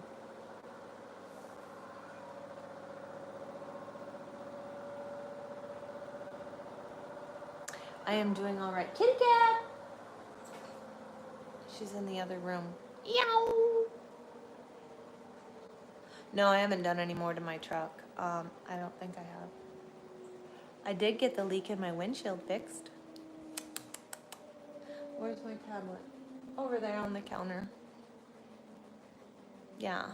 Speaker 2: I am doing all right. Kitty cat! She's in the other room. Yow! No, I haven't done any more to my truck. I don't think I have. I did get the leak in my windshield fixed. Where's my tablet? Over there on the counter. Yeah.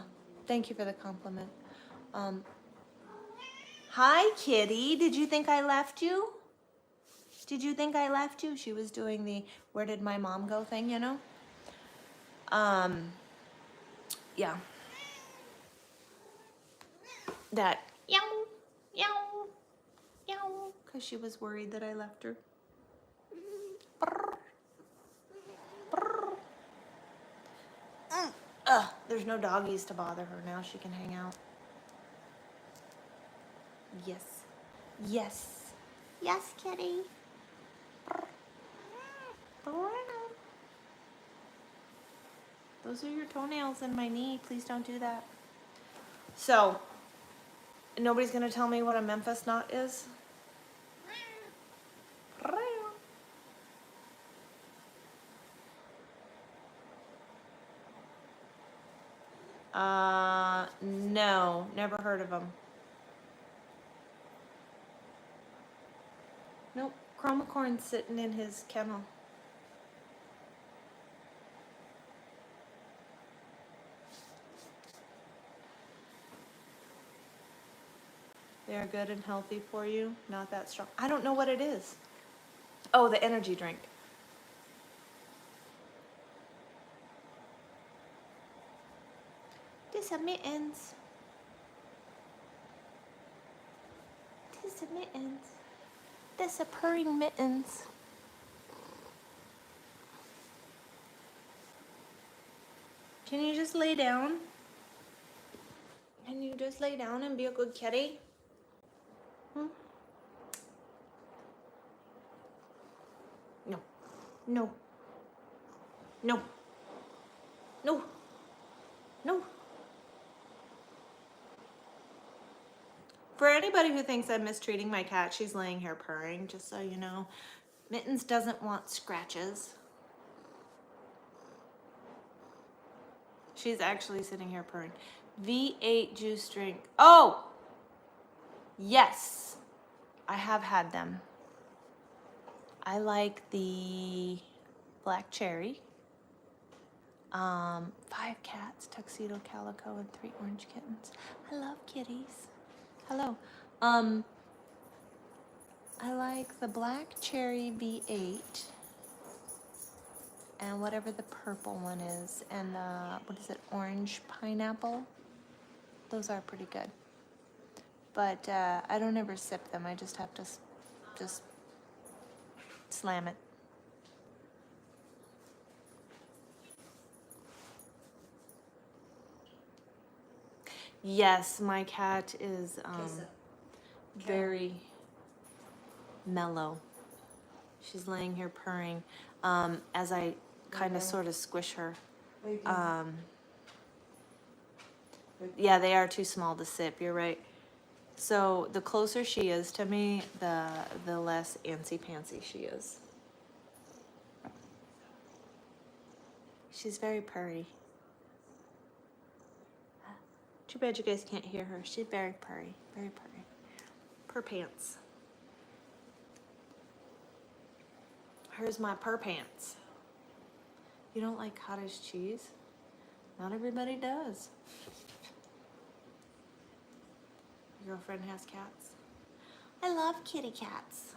Speaker 2: Thank you for the compliment. Hi, kitty. Did you think I left you? Did you think I left you? She was doing the where did my mom go thing, you know? Yeah. That yow, yow, yow, because she was worried that I left her. Brr, brr. There's no doggies to bother her. Now she can hang out. Yes. Yes. Yes, kitty. Brr. Brr. Those are your toenails in my knee. Please don't do that. So, nobody's going to tell me what a Memphis knot is? No, never heard of them. Nope, Chromacorn's sitting in his kennel. They're good and healthy for you, not that strong. I don't know what it is. Oh, the energy drink. These are mittens. These are mittens. These are purring mittens. Can you just lay down? Can you just lay down and be a good kitty? No. No. No. No. No. For anybody who thinks I'm mistreating my cat, she's laying here purring, just so you know. Mittens doesn't want scratches. She's actually sitting here purring. V8 juice drink. Oh! Yes. I have had them. I like the black cherry. 5 cats, tuxedo calico, and 3 orange kittens. I love kitties. Hello. I like the black cherry V8 and whatever the purple one is, and what is it, orange pineapple. Those are pretty good. But I don't ever sip them. I just have to just slam it. Yes, my cat is very mellow. She's laying here purring as I kind of sort of squish her. Yeah, they are too small to sip. You're right. So the closer she is to me, the less antsy-pantsy she is. She's very purry. Too bad you guys can't hear her. She's very purry, very purry. Purr pants. Here's my purr pants. You don't like cottage cheese? Not everybody does. Your girlfriend has cats. I love kitty cats.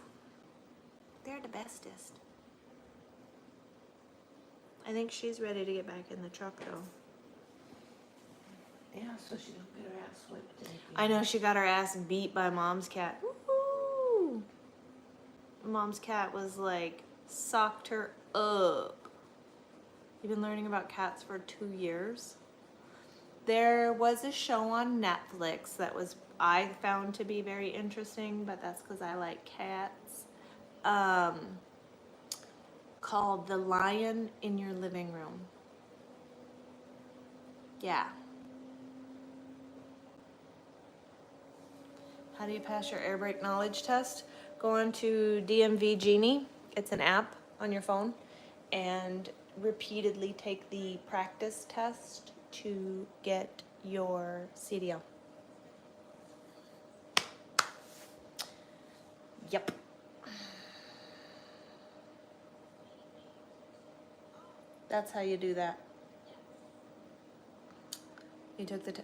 Speaker 2: They're the bestest. I think she's ready to get back in the truck though.
Speaker 1: Yeah, so she don't get her ass whipped.
Speaker 2: I know she got her ass beat by Mom's cat. Woo-hoo. Mom's cat was like, socked her up. You've been learning about cats for 2 years. There was a show on Netflix that I found to be very interesting, but that's because I like cats. Called The Lion in Your Living Room. Yeah. How do you pass your air brake knowledge test? Go on to DMV Genie. It's an app on your phone, and repeatedly take the practice test to get your CDL. Yep. That's how you do that. You took the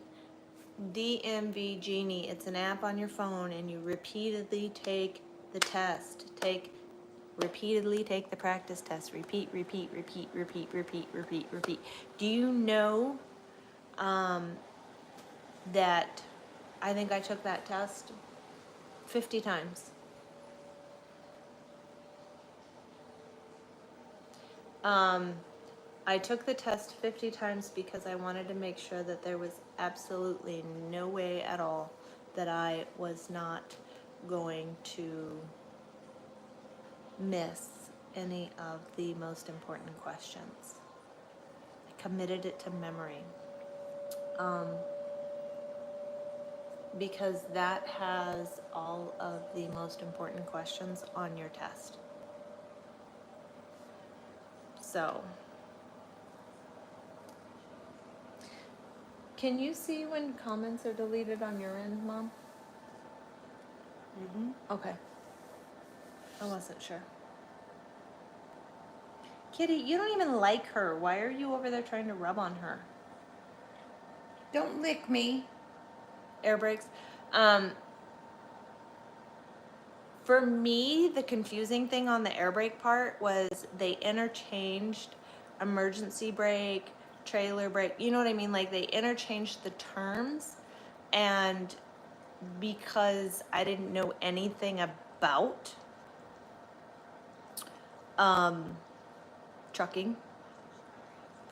Speaker 2: DMV Genie. It's an app on your phone, and you repeatedly take the test. Repeatedly take the practice test. Repeat, repeat, repeat, repeat, repeat, repeat, repeat. Do you know that I think I took that test 50 times? I took the test 50 times because I wanted to make sure that there was absolutely no way at all that I was not going to miss any of the most important questions. I committed it to memory. Because that has all of the most important questions on your test. So, can you see when comments are deleted on your end, Mom?
Speaker 1: Mm-hmm.
Speaker 2: Okay. I wasn't sure. Kitty, you don't even like her. Why are you over there trying to rub on her?
Speaker 1: Don't lick me.
Speaker 2: Air brakes. For me, the confusing thing on the air brake part was they interchanged emergency brake, trailer brake. You know what I mean? Like they interchanged the terms, and because I didn't know anything about trucking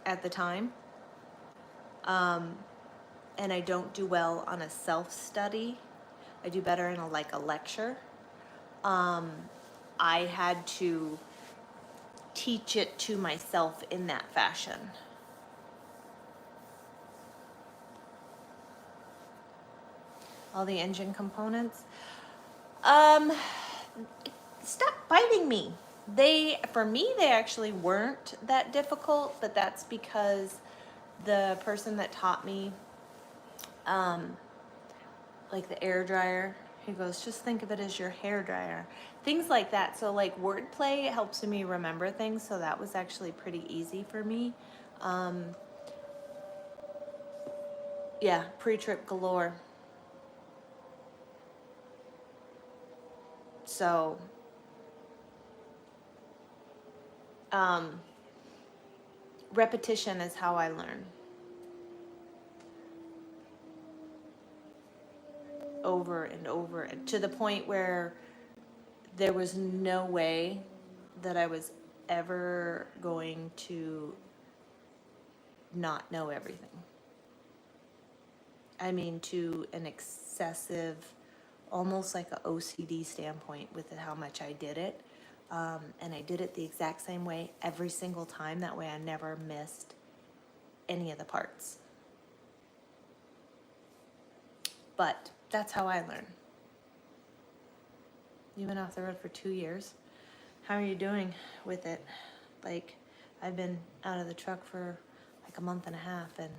Speaker 2: at the time, and I don't do well on a self-study. I do better in a lecture. I had to teach it to myself in that fashion. All the engine components. Stop biting me. For me, they actually weren't that difficult, but that's because the person that taught me, like the air dryer, he goes, just think of it as your hair dryer. Things like that. So like wordplay helps me remember things. So that was actually pretty easy for me. Yeah, pre-trip galore. So, repetition is how I learn. Over and over, to the point where there was no way that I was ever going to not know everything. I mean, to an excessive, almost like an OCD standpoint with how much I did it. And I did it the exact same way every single time. That way I never missed any of the parts. But that's how I learn. You've been off the road for 2 years. How are you doing with it? Like, I've been out of the truck for like a month and a half, and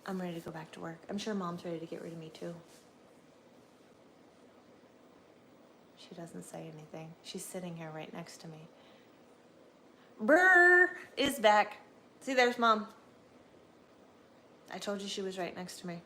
Speaker 2: I'm ready to go back to work. I'm sure Mom's ready to get rid of me too. She doesn't say anything. She's sitting here right next to me. Brr is back. See, there's Mom. I told you she was right next to me.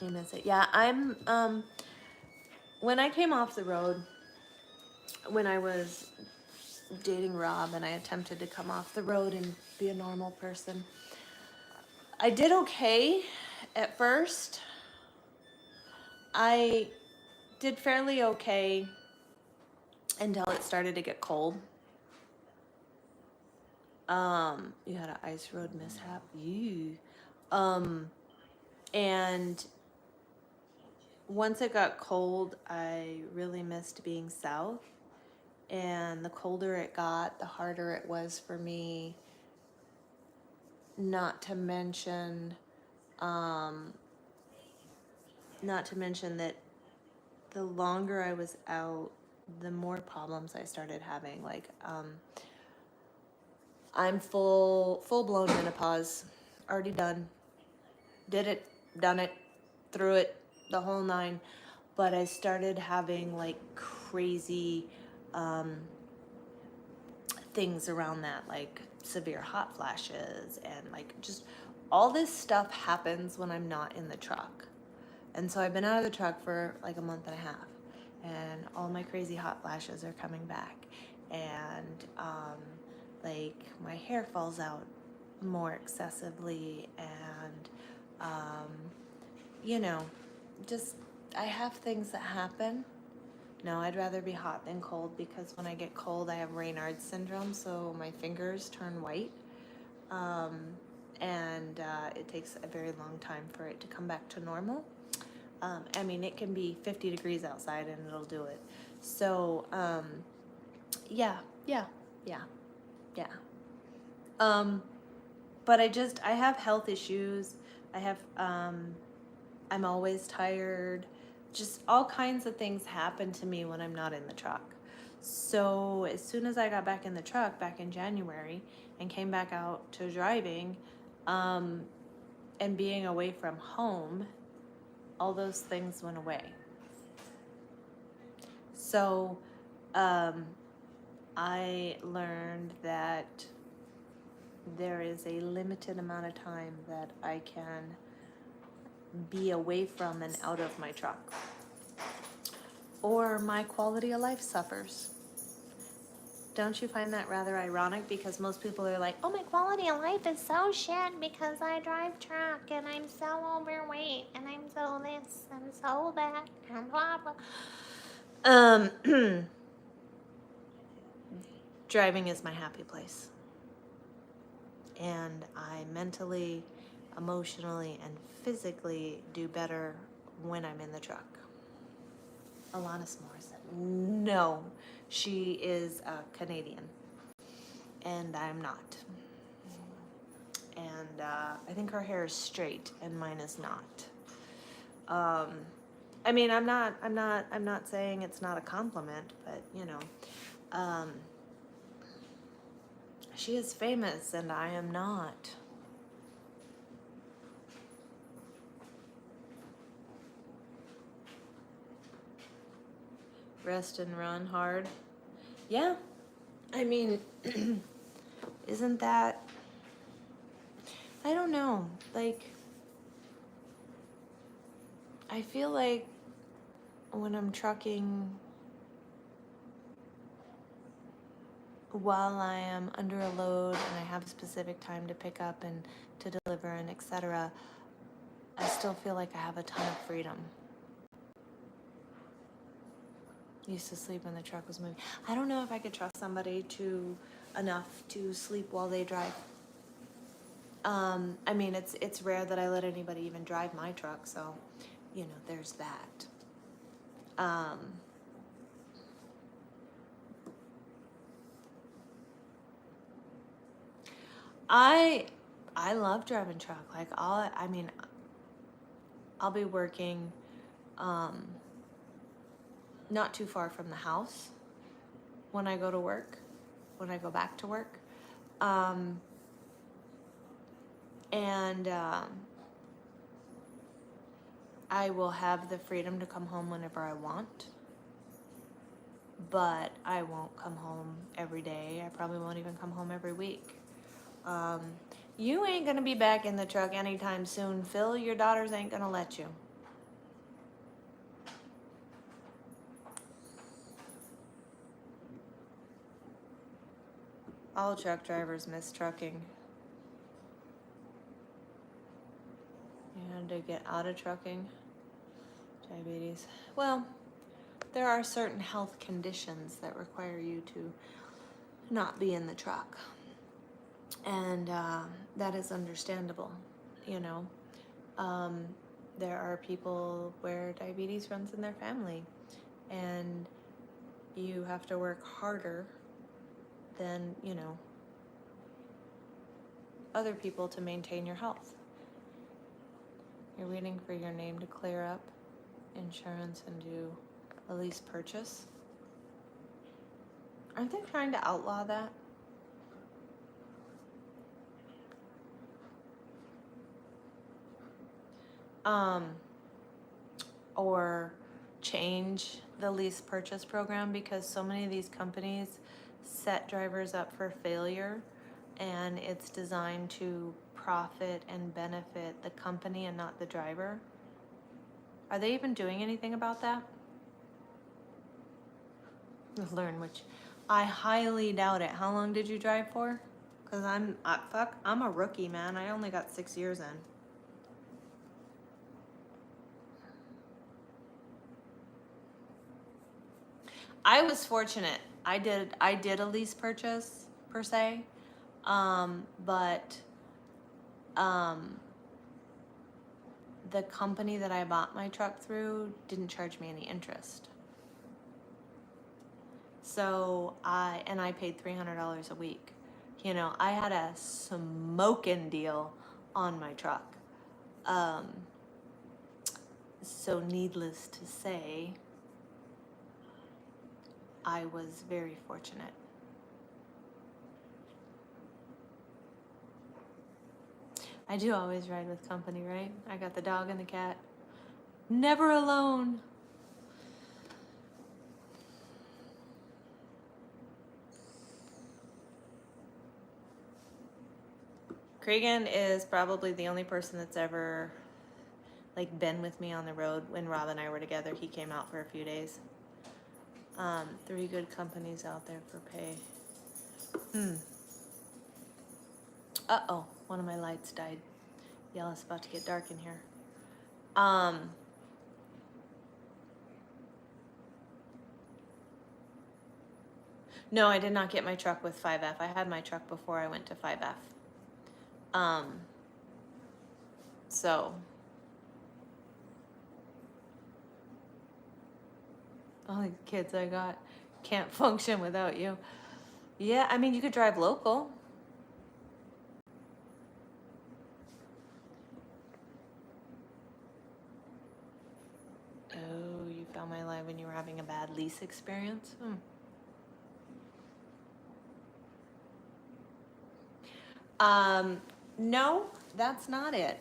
Speaker 2: You miss it. Yeah, when I came off the road, when I was dating Rob and I attempted to come off the road and be a normal person, I did okay at first. I did fairly okay until it started to get cold. You had an ice road mishap. Ew. And once it got cold, I really missed being south. And the colder it got, the harder it was for me. Not to mention that the longer I was out, the more problems I started having. Like, I'm full blown menopause, already done, did it, done it, through it, the whole nine. But I started having like crazy things around that, like severe hot flashes, and like just all this stuff happens when I'm not in the truck. And so I've been out of the truck for like a month and a half, and all my crazy hot flashes are coming back, and like my hair falls out more excessively, and you know, just I have things that happen. No, I'd rather be hot than cold, because when I get cold, I have Raynaud's syndrome, so my fingers turn white. And it takes a very long time for it to come back to normal. I mean, it can be 50 degrees outside and it'll do it. So, yeah. But I have health issues. I'm always tired. Just all kinds of things happen to me when I'm not in the truck. So as soon as I got back in the truck back in January and came back out to driving, and being away from home, all those things went away. So I learned that there is a limited amount of time that I can be away from and out of my truck, or my quality of life suffers. Don't you find that rather ironic? Because most people are like, oh, my quality of life is so shit because I drive truck and I'm so overweight and I'm so this and so that and blah blah. Driving is my happy place. And I mentally, emotionally, and physically do better when I'm in the truck. Alanis Morissette. No, she is Canadian, and I'm not. And I think her hair is straight, and mine is not. I mean, I'm not saying it's not a compliment, but you know, she is famous, and I am not. Rest and run hard. Yeah. I mean, isn't that, I don't know, like, I feel like when I'm trucking, while I am under a load and I have a specific time to pick up and to deliver and etc., I still feel like I have a ton of freedom. Used to sleep when the truck was moving. I don't know if I could trust somebody enough to sleep while they drive. I mean, it's rare that I let anybody even drive my truck, so you know, there's that. I love driving truck. Like I'll be working not too far from the house when I go to work, when I go back to work. And I will have the freedom to come home whenever I want, but I won't come home every day. I probably won't even come home every week. You ain't gonna be back in the truck anytime soon, Phil. Your daughters ain't gonna let you. All truck drivers miss trucking. You had to get out of trucking. Diabetes. Well, there are certain health conditions that require you to not be in the truck. And that is understandable, you know. There are people where diabetes runs in their family, and you have to work harder than, you know, other people to maintain your health. You're waiting for your name to clear up insurance and do a lease purchase. Aren't they trying to outlaw that? Or change the lease purchase program, because so many of these companies set drivers up for failure, and it's designed to profit and benefit the company and not the driver. Are they even doing anything about that? Learn, which I highly doubt it. How long did you drive for? Because I'm a rookie, man. I only got 6 years in. I was fortunate. I did a lease purchase per se, but the company that I bought my truck through didn't charge me any interest. So I paid $300 a week. You know, I had a smoking deal on my truck. So needless to say, I was very fortunate. I do always ride with company, right? I got the dog and the cat. Never alone. Cregan is probably the only person that's ever like been with me on the road. When Rob and I were together, he came out for a few days. 3 good companies out there for pay. Uh-oh, one of my lights died. Yeah, it's about to get dark in here. No, I did not get my truck with 5F. I had my truck before I went to 5F. So. All these kids I got can't function without you. Yeah, I mean, you could drive local. Oh, you found my live when you were having a bad lease experience? No, that's not it.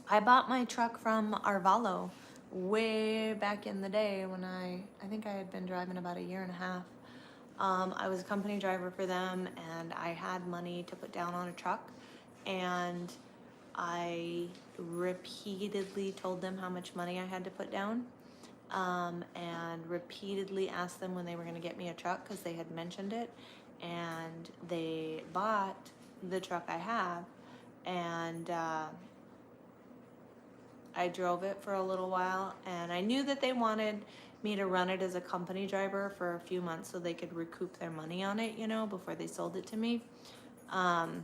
Speaker 2: I bought my truck from Arvalo way back in the day when I think I had been driving about a year and a half. I was a company driver for them, and I had money to put down on a truck, and I repeatedly told them how much money I had to put down, and repeatedly asked them when they were going to get me a truck, because they had mentioned it, and they bought the truck I have, and I drove it for a little while, and I knew that they wanted me to run it as a company driver for a few months so they could recoup their money on it, you know, before they sold it to me. And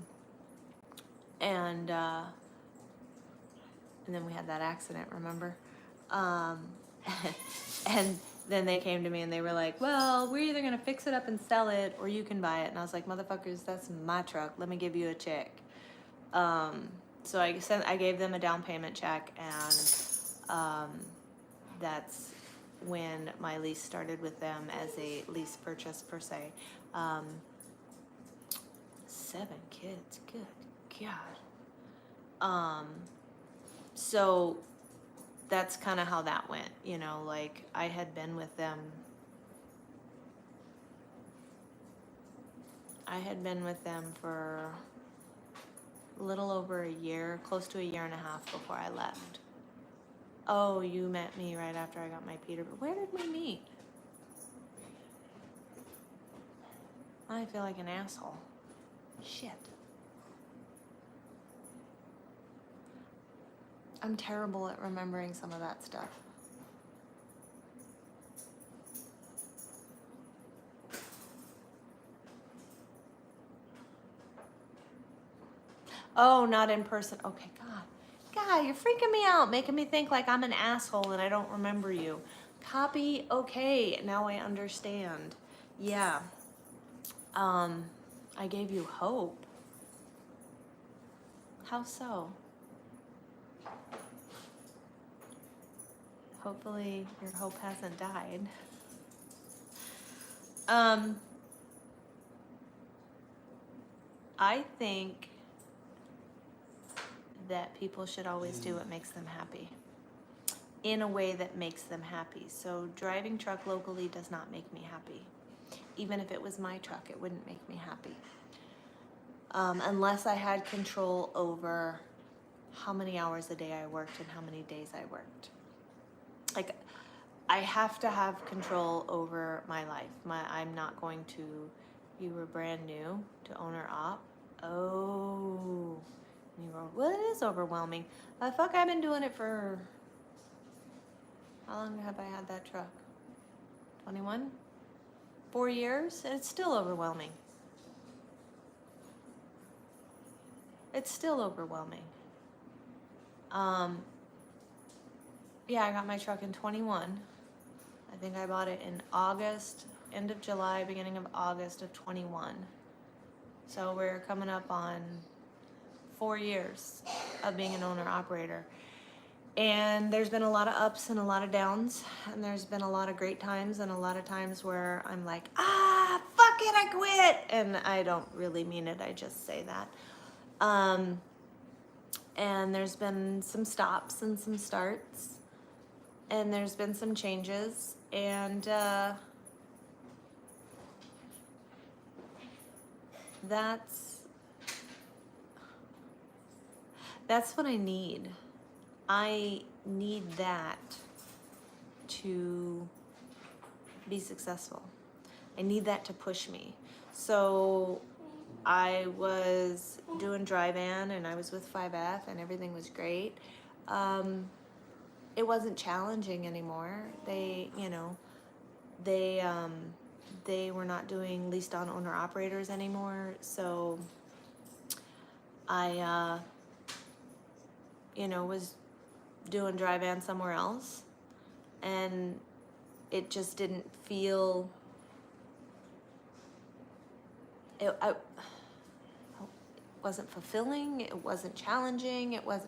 Speaker 2: then we had that accident, remember? And then they came to me and they were like, well, we're either gonna fix it up and sell it, or you can buy it. And I was like, motherfuckers, that's my truck. Let me give you a check. So I gave them a down payment check, and that's when my lease started with them as a lease purchase per se. 7 kids, good God. So that's kind of how that went, you know, like I had been with them. For a little over a year, close to a year and a half before I left. Oh, you met me right after I got my Peterbilt. Where did we meet? I feel like an asshole. Shit. I'm terrible at remembering some of that stuff. Oh, not in person. Okay, God. God, you're freaking me out, making me think like I'm an asshole and I don't remember you. Copy, okay, now I understand. Yeah. I gave you hope. How so? Hopefully your hope hasn't died. I think that people should always do what makes them happy in a way that makes them happy. So driving truck locally does not make me happy. Even if it was my truck, it wouldn't make me happy. Unless I had control over how many hours a day I worked and how many days I worked. Like, I have to have control over my life. I'm not going to, you were brand new to owner op. Oh, you were, well, it is overwhelming. Fuck, I've been doing it for, how long have I had that truck? 21? 4 years? And it's still overwhelming. It's still overwhelming. Yeah, I got my truck in 21. I think I bought it in August, end of July, beginning of August of 21. So we're coming up on 4 years of being an owner-operator. And there's been a lot of ups and a lot of downs. And there's been a lot of great times and a lot of times where I'm like, fuck it, I quit. And I don't really mean it, I just say that. And there's been some stops and some starts. And there's been some changes, and that's what I need. I need that to be successful. I need that to push me. So I was doing dry van, and I was with 5F, and everything was great. It wasn't challenging anymore. They were not doing leased on owner operators anymore. So I, was doing dry van somewhere else, and it just didn't feel, it wasn't fulfilling. It wasn't challenging. It was,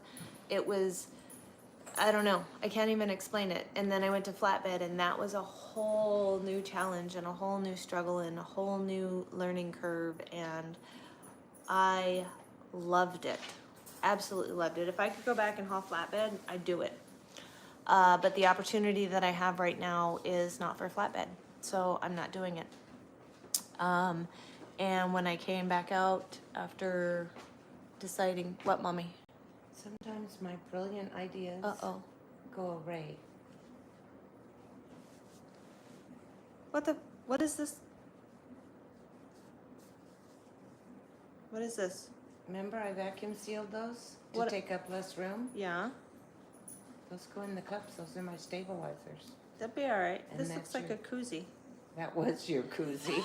Speaker 2: I don't know. I can't even explain it. And then I went to flatbed, and that was a whole new challenge and a whole new struggle and a whole new learning curve. And I loved it. Absolutely loved it. If I could go back and haul flatbed, I'd do it. But the opportunity that I have right now is not for flatbed. So I'm not doing it. And when I came back out after deciding, what, Mommy?
Speaker 1: Sometimes my brilliant ideas go away.
Speaker 2: What is this? What is this?
Speaker 1: Remember I vacuum sealed those to
Speaker 2: What-
Speaker 1: take up less room?
Speaker 2: Yeah,
Speaker 1: Those go in the cups. Those are my stabilizers.
Speaker 2: that'd be all right.
Speaker 1: And
Speaker 2: This
Speaker 1: that's
Speaker 2: looks like
Speaker 1: your-
Speaker 2: a koozie.
Speaker 1: That was your koozie.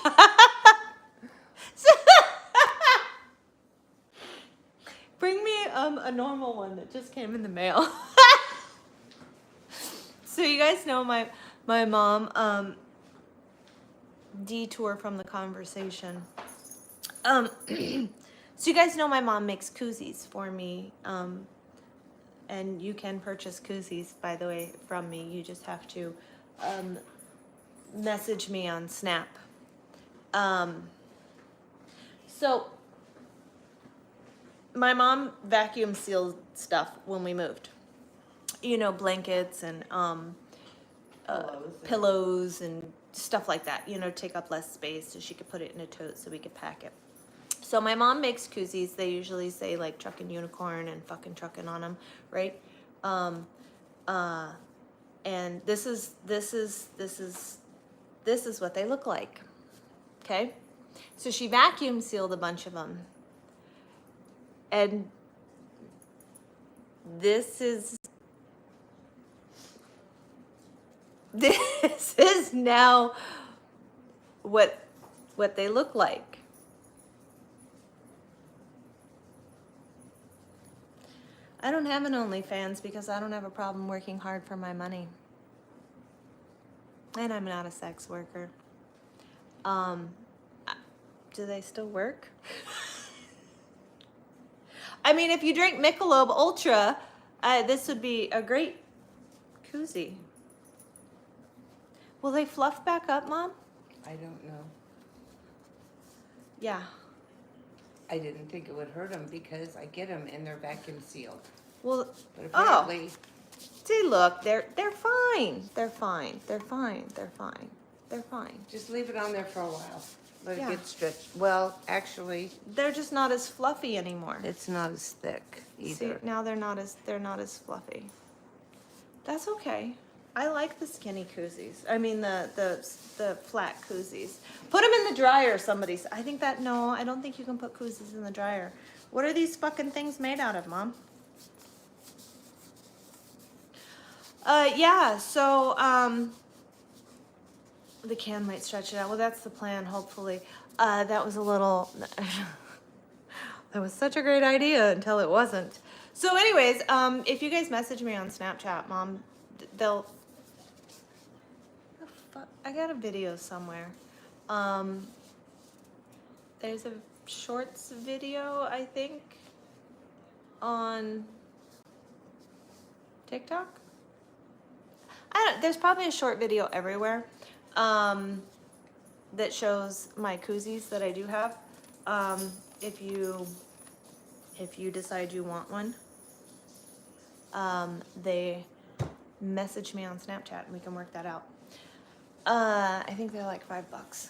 Speaker 2: Bring me a normal one that just came in the mail. So you guys know my mom, detour from the conversation. So you guys know my mom makes koozies for me. And you can purchase koozies, by the way, from me. You just have to message me on Snap. So my mom vacuum sealed stuff when we moved. Blankets and pillows and stuff like that, take up less space so she could put it in a tote so we could pack it. So my mom makes koozies. They usually say like truckin' unicorn and fucking truckin' on them, right? And this is what they look like. Okay? So she vacuum sealed a bunch of them And this is now what they look like. I don't have an OnlyFans because I don't have a problem working hard for my money. And I'm not a sex worker. Do they still work? I mean, if you drink Michelob Ultra, this would be a great koozie. Will they fluff back up, Mom?
Speaker 1: I don't know.
Speaker 2: Yeah.
Speaker 1: I didn't think it would hurt them because I get them and they're vacuum sealed.
Speaker 2: Well,
Speaker 1: But apparently,
Speaker 2: see, look, they're fine. They're fine. They're fine. They're fine. They're fine.
Speaker 1: just leave it on there for a while. Let
Speaker 2: Yeah.
Speaker 1: it get stretched. Well, actually,
Speaker 2: They're just not as fluffy anymore.
Speaker 1: it's not as thick either.
Speaker 2: See, now they're not as fluffy. That's okay. I like the skinny koozies. I mean the flat koozies. Put them in the dryer. Somebody's. I think that no. I don't think you can put koozies in the dryer. What are these fucking things made out of, Mom? Yeah. So the can might stretch it out. Well, that's the plan. Hopefully, that was a little. That was such a great idea until it wasn't. So, anyways, if you guys message me on Snapchat, Mom, they'll. I got a video somewhere. There's a shorts video, I think, on TikTok. There's probably a short video everywhere that shows my koozies that I do have. If you decide you want one, they message me on Snapchat and we can work that out. I think they're like $5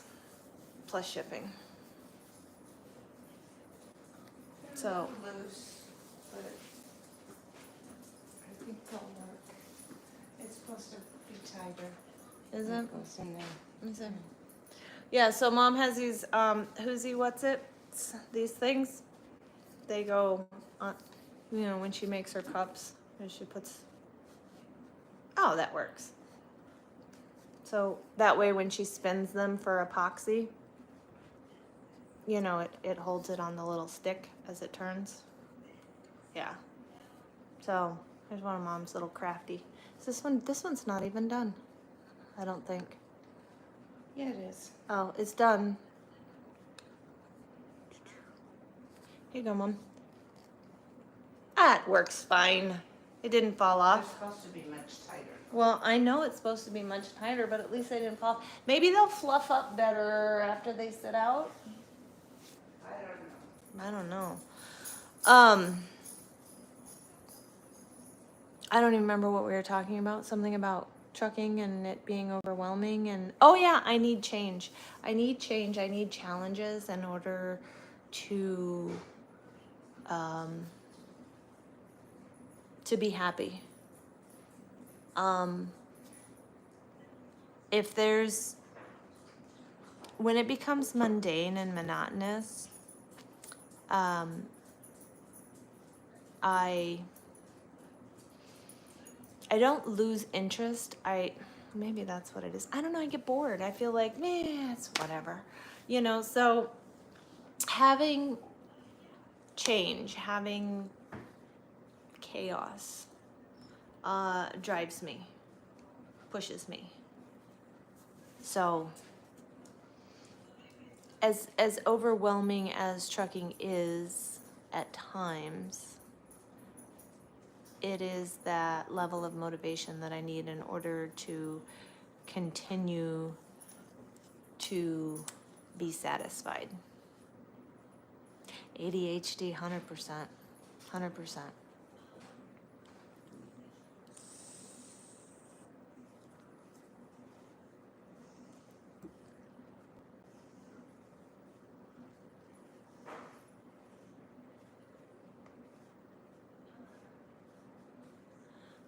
Speaker 2: plus shipping. So
Speaker 1: Loose, but I think they'll work. It's supposed to be tighter.
Speaker 2: is it?
Speaker 1: Goes in there.
Speaker 2: Is it? Yeah. So Mom has these these things. They go on, when she makes her cups, and she puts. Oh, that works. So that way when she spins them for epoxy, it holds it on the little stick as it turns. Yeah. So here's one of Mom's little crafty. This one's not even done, I don't think.
Speaker 1: Yeah, it is.
Speaker 2: Oh, it's done. Here you go, Mom. That works fine. It didn't fall
Speaker 1: They're
Speaker 2: off.
Speaker 1: supposed to be much tighter.
Speaker 2: Well, I know it's supposed to be much tighter, but at least they didn't fall off. Maybe they'll fluff up better after they sit out.
Speaker 1: I don't know.
Speaker 2: I don't know. I don't even remember what we were talking about. Something about trucking and it being overwhelming. And oh yeah, I need change. I need challenges in order to be happy. When it becomes mundane and monotonous, I don't lose interest. Maybe that's what it is. I don't know. I get bored. I feel like, it's whatever, so having change, having chaos, drives me, pushes me. So as overwhelming as trucking is at times, it is that level of motivation that I need in order to continue to be satisfied. ADHD, 100%. 100%.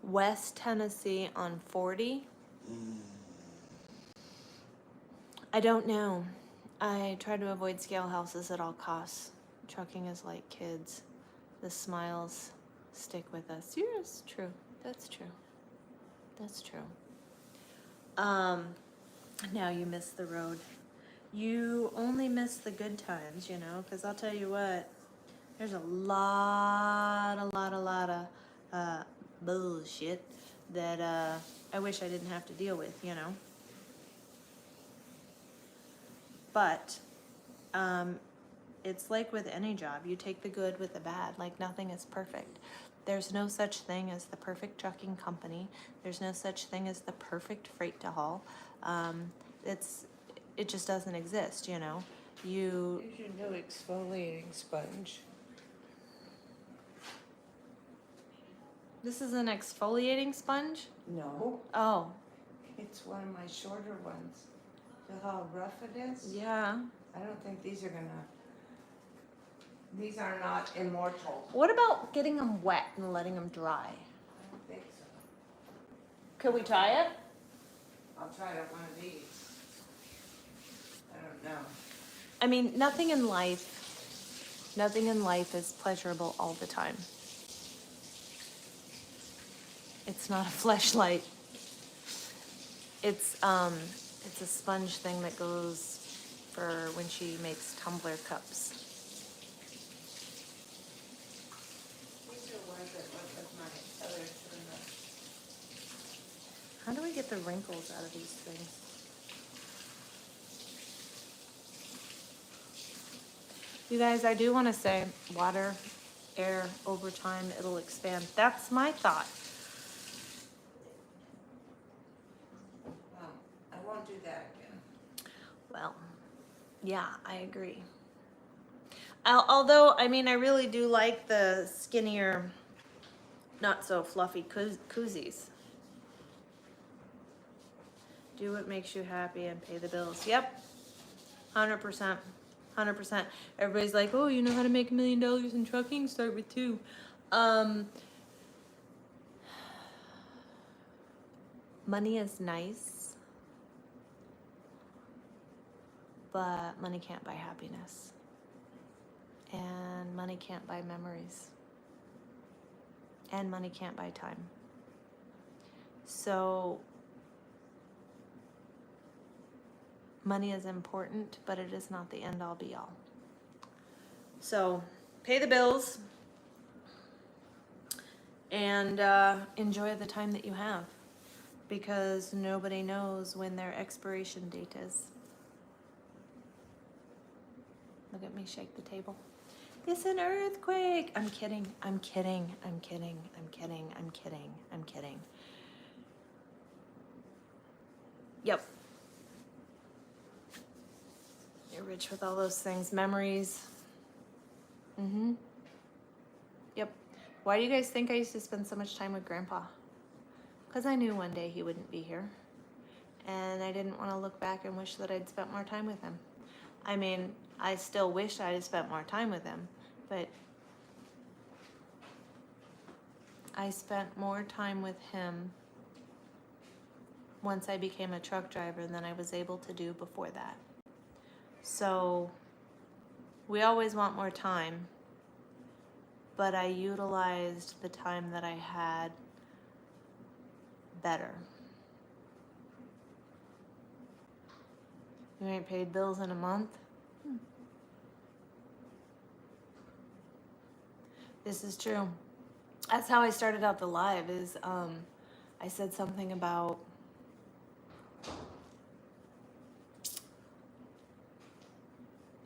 Speaker 2: West Tennessee on 40. I don't know. I try to avoid scale houses at all costs. Trucking is like kids. the smiles stick with us. Yes, true. That's true. That's true. Now you miss the road. You only miss the good times, you know, because I'll tell you what, there's a lot of bullshit that I wish I didn't have to deal with, you know. But it's like with any job, you take the good with the bad. Like, nothing is perfect. There's no such thing as the perfect trucking company. There's no such thing as the perfect freight to haul. It just doesn't exist, you know.
Speaker 1: Here's your new exfoliating sponge.
Speaker 2: This is an exfoliating sponge?
Speaker 1: No,
Speaker 2: Oh,
Speaker 1: it's one of my shorter ones. Feel how rough it is?
Speaker 2: yeah.
Speaker 1: I don't think these are not immortal.
Speaker 2: What about getting them wet and letting them dry?
Speaker 1: I don't think so.
Speaker 2: Could we try it?
Speaker 1: I'll try it on one of these. I don't know.
Speaker 2: I mean, nothing in life is pleasurable all the time. It's not a fleshlight. It's a sponge thing that goes for when she makes tumbler cups.
Speaker 1: These are ones that went with my other tuna.
Speaker 2: How do we get the wrinkles out of these things? You guys, I do want to say water, air, over time, it'll expand. That's my thought.
Speaker 1: Well, I won't do that again.
Speaker 2: Well, yeah, I agree. Although, I mean, I really do like the skinnier, not so fluffy koozies. Do what makes you happy and pay the bills. Yep, 100%. 100%. Everybody's like, oh, you know how to make $1 million in trucking? Start with 2. Money is nice, but money can't buy happiness. And money can't buy memories. And money can't buy time. So money is important, but it is not the end all be all. So pay the bills and enjoy the time that you have, because nobody knows when their expiration date is. Look at me shake the table. It's an earthquake. I'm kidding. I'm kidding. I'm kidding. I'm kidding. I'm kidding. I'm kidding. Yep. You're rich with all those things. Memories. Mm-hmm. Yep. Why do you guys think I used to spend so much time with Grandpa? Because I knew one day he wouldn't be here. And I didn't want to look back and wish that I'd spent more time with him. I mean, I still wish I'd spent more time with him, but I spent more time with him once I became a truck driver than I was able to do before that. So we always want more time, but I utilized the time that I had better. You ain't paid bills in a month? This is true. That's how I started out the live, is I said something about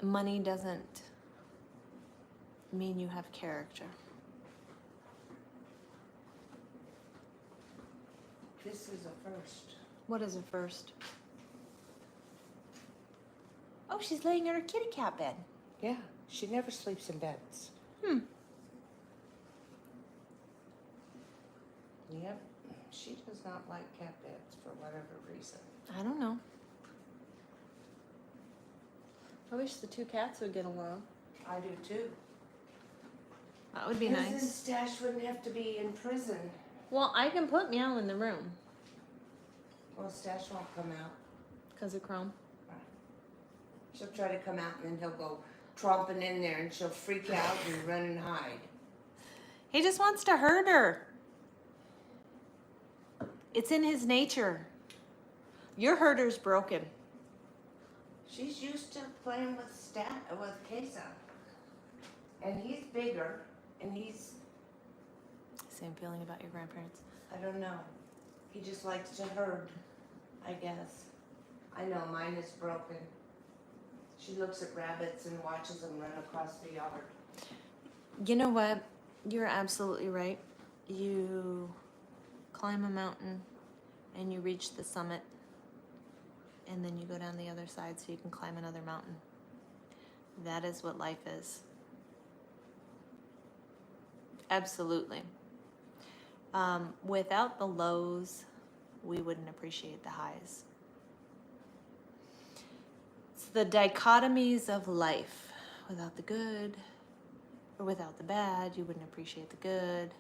Speaker 2: money doesn't mean you have character.
Speaker 1: This is a first.
Speaker 2: What is a first? Oh, she's laying in her kitty cat bed.
Speaker 1: Yeah, she never sleeps in beds. Yep, she does not like cat beds for whatever reason.
Speaker 2: I don't know. I wish the two cats would get along.
Speaker 1: I do too.
Speaker 2: That would be
Speaker 1: Because then
Speaker 2: nice.
Speaker 1: Stash wouldn't have to be in prison.
Speaker 2: Well, I can put Meow in the room.
Speaker 1: Well, Stash won't come out.
Speaker 2: Because of Chrome.
Speaker 1: She'll try to come out and then he'll go tromping in there and she'll freak out and run and hide.
Speaker 2: He just wants to hurt her. It's in his nature. Your herder's broken.
Speaker 1: She's used to playing with Kesa. And he's bigger, and he's,
Speaker 2: Same feeling about your grandparents.
Speaker 1: I don't know. He just likes to herd, I guess. I know, mine is broken. She looks at rabbits and watches them run across the yard.
Speaker 2: You know what? You're absolutely right. You climb a mountain and you reach the summit, and then you go down the other side so you can climb another mountain. That is what life is. Absolutely. Without the lows, we wouldn't appreciate the highs. It's the dichotomies of life. Without the good or without the bad, you wouldn't appreciate the good.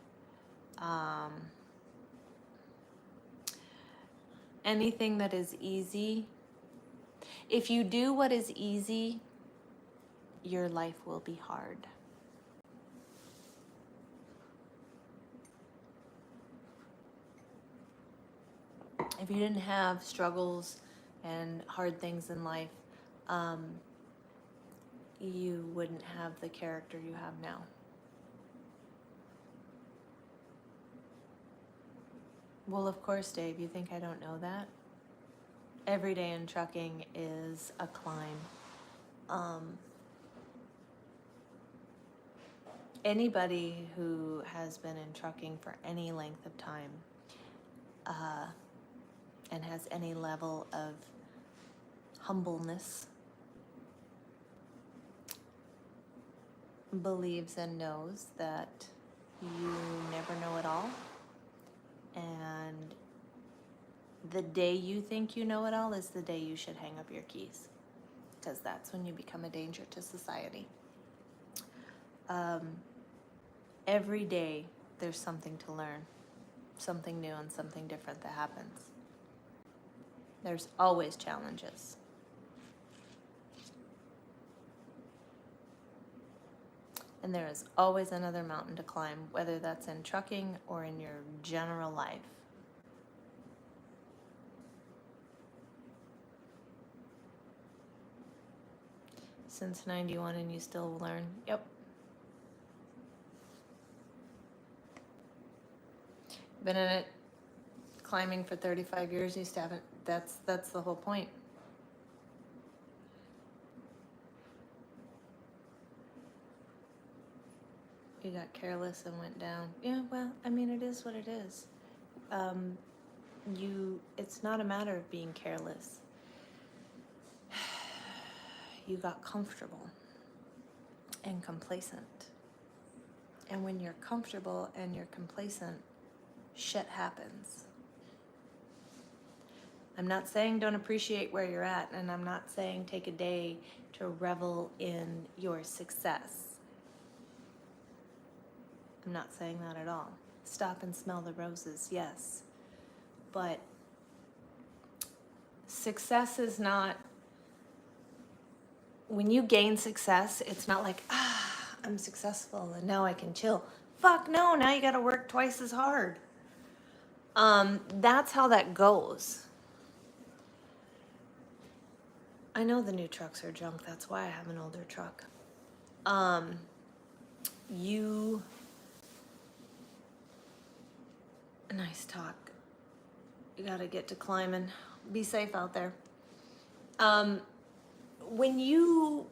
Speaker 2: Anything that is easy, if you do what is easy, your life will be hard. If you didn't have struggles and hard things in life, you wouldn't have the character you have now. Well, of course, Dave, you think I don't know that? Every day in trucking is a climb. Anybody who has been in trucking for any length of time and has any level of humbleness believes and knows that you never know it all. And the day you think you know it all is the day you should hang up your keys, because that's when you become a danger to society. Every day there's something to learn, something new and something different that happens. There's always challenges. And there is always another mountain to climb, whether that's in trucking or in your general life. Since 91 and you still learn? Yep. Been in it climbing for 35 years, you still haven't. That's the whole point. You got careless and went down. Yeah, well, I mean, it is what it is. It's not a matter of being careless. You got comfortable and complacent. And when you're comfortable and you're complacent, shit happens. I'm not saying don't appreciate where you're at, and I'm not saying take a day to revel in your success. I'm not saying that at all. Stop and smell the roses, yes. But success is not, when you gain success, it's not like, I'm successful and now I can chill. Fuck no, now you gotta work twice as hard. That's how that goes. I know the new trucks are junk, that's why I have an older truck. Nice talk. You gotta get to climbing. Be safe out there. When you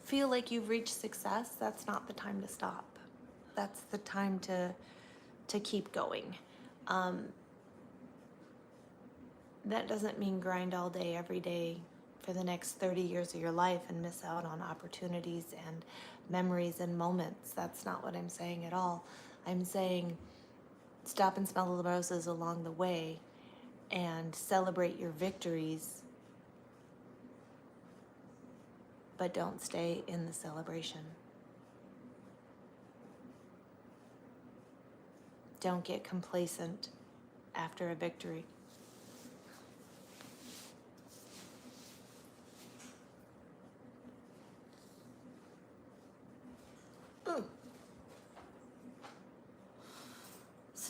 Speaker 2: feel like you've reached success, that's not the time to stop. That's the time to keep going. That doesn't mean grind all day, every day for the next 30 years of your life and miss out on opportunities and memories and moments. That's not what I'm saying at all. I'm saying stop and smell the roses along the way and celebrate your victories, but don't stay in the celebration. Don't get complacent after a victory.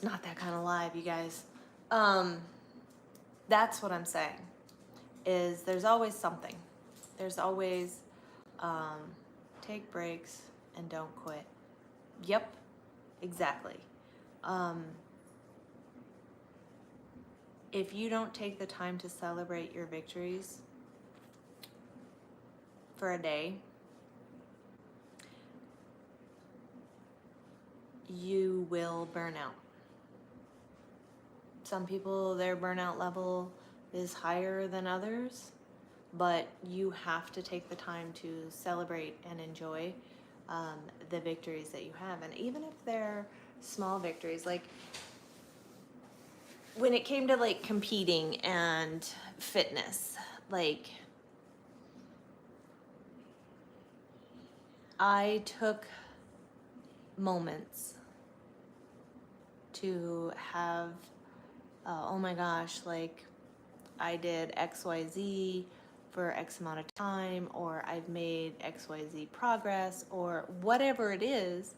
Speaker 2: It's not that kind of live, you guys. That's what I'm saying. Is there's always something. There's always take breaks and don't quit. Yep, exactly. If you don't take the time to celebrate your victories for a day, you will burn out. Some people, their burnout level is higher than others, but you have to take the time to celebrate and enjoy the victories that you have. And even if they're small victories, like when it came to like competing and fitness, like I took moments to have, oh my gosh, like I did XYZ for X amount of time, or I've made XYZ progress, or whatever it is,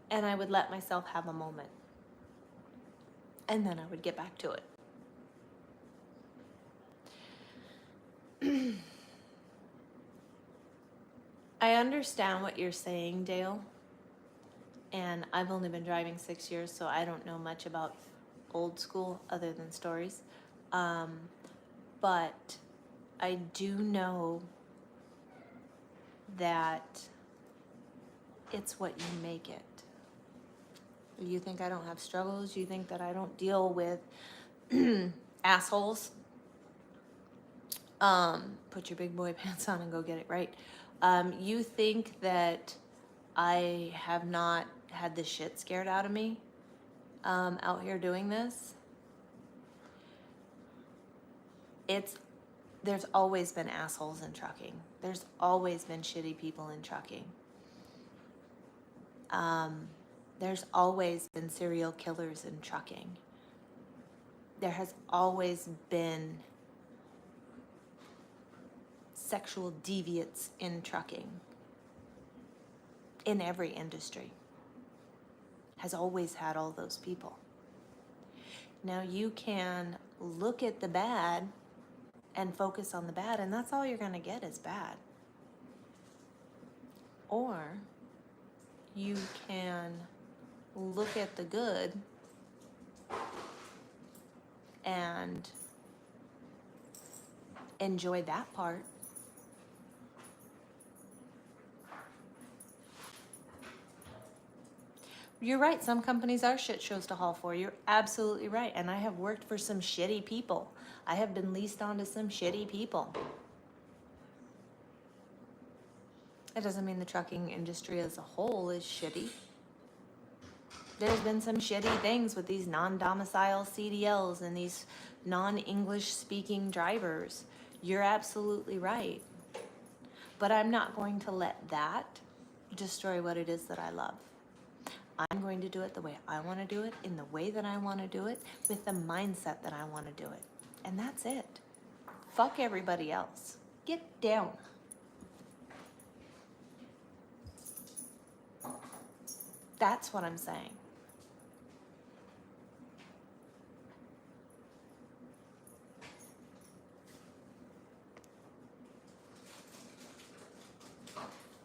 Speaker 2: and I would let myself have a moment. And then I would get back to it. I understand what you're saying, Dale. And I've only been driving 6 years, so I don't know much about old school other than stories. But I do know that it's what you make it. You think I don't have struggles? You think that I don't deal with assholes? Put your big boy pants on and go get it right. You think that I have not had the shit scared out of me out here doing this? There's always been assholes in trucking. There's always been shitty people in trucking. There's always been serial killers in trucking. There has always been sexual deviants in trucking. In every industry. Has always had all those people. Now you can look at the bad and focus on the bad, and that's all you're going to get is bad. Or you can look at the good and enjoy that part. You're right, some companies are shit shows to haul for. You're absolutely right. And I have worked for some shitty people. I have been leased onto some shitty people. It doesn't mean the trucking industry as a whole is shitty. There's been some shitty things with these non-domicile CDLs and these non-English speaking drivers. You're absolutely right. But I'm not going to let that destroy what it is that I love. I'm going to do it the way I want to do it, in the way that I want to do it, with the mindset that I want to do it. And that's it. Fuck everybody else. Get down. That's what I'm saying.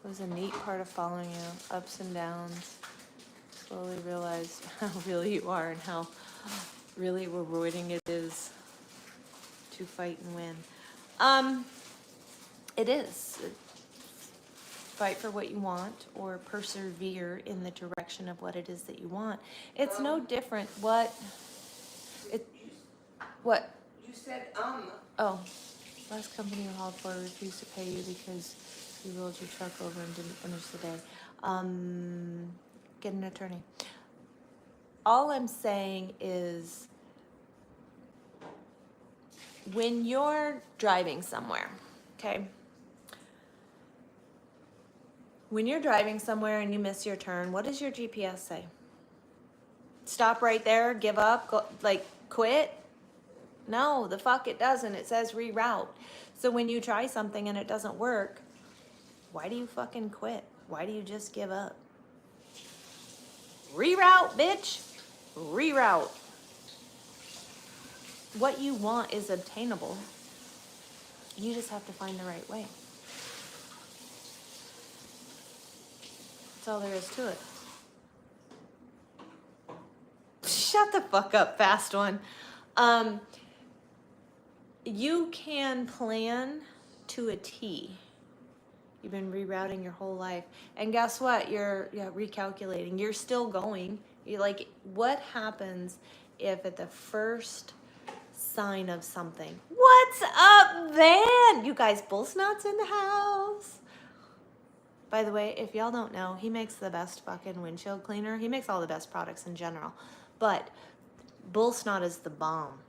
Speaker 2: It was a neat part of following you, ups and downs. Slowly realize how real you are and how really rewarding it is to fight and win. It is. Fight for what you want or persevere in the direction of what it is that you want. It's no different. What? What?
Speaker 1: You said,
Speaker 2: Oh, last company you hauled for refused to pay you because you rolled your truck over and didn't finish the day. Get an attorney. All I'm saying is when you're driving somewhere, okay? When you're driving somewhere and you miss your turn, what does your GPS say? Stop right there, give up, go, like quit? No, the fuck it doesn't. It says reroute. So when you try something and it doesn't work, why do you fucking quit? Why do you just give up? Reroute, bitch. reroute. What you want is obtainable. You just have to find the right way. That's all there is to it. Shut the fuck up, fast one. You can plan to a T. You've been rerouting your whole life. And guess what? You're recalculating. You're still going. You're like, what happens if at the first sign of something, what's up, Van? You guys, Bullsnot's in the house. By the way, if y'all don't know, he makes the best fucking windshield cleaner. He makes all the best products in general. But Bullsnot is the bomb.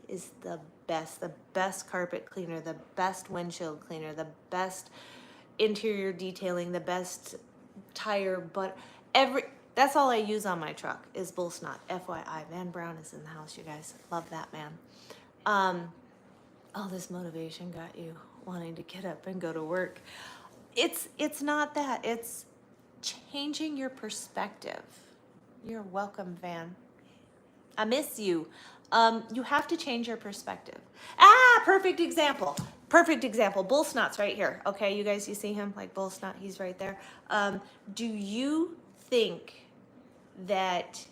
Speaker 2: Is the best carpet cleaner, the best windshield cleaner, the best interior detailing, the best tire, but that's all I use on my truck is Bullsnot. FYI, Van Brown is in the house, you guys. Love that man. All this motivation got you wanting to get up and go to work. It's not that. It's changing your perspective. You're welcome, Van. I miss you. You have to change your perspective. Perfect example. Perfect example. Bullsnot's right here. Okay, you guys, you see him? Like Bullsnot, he's right there. Do you think that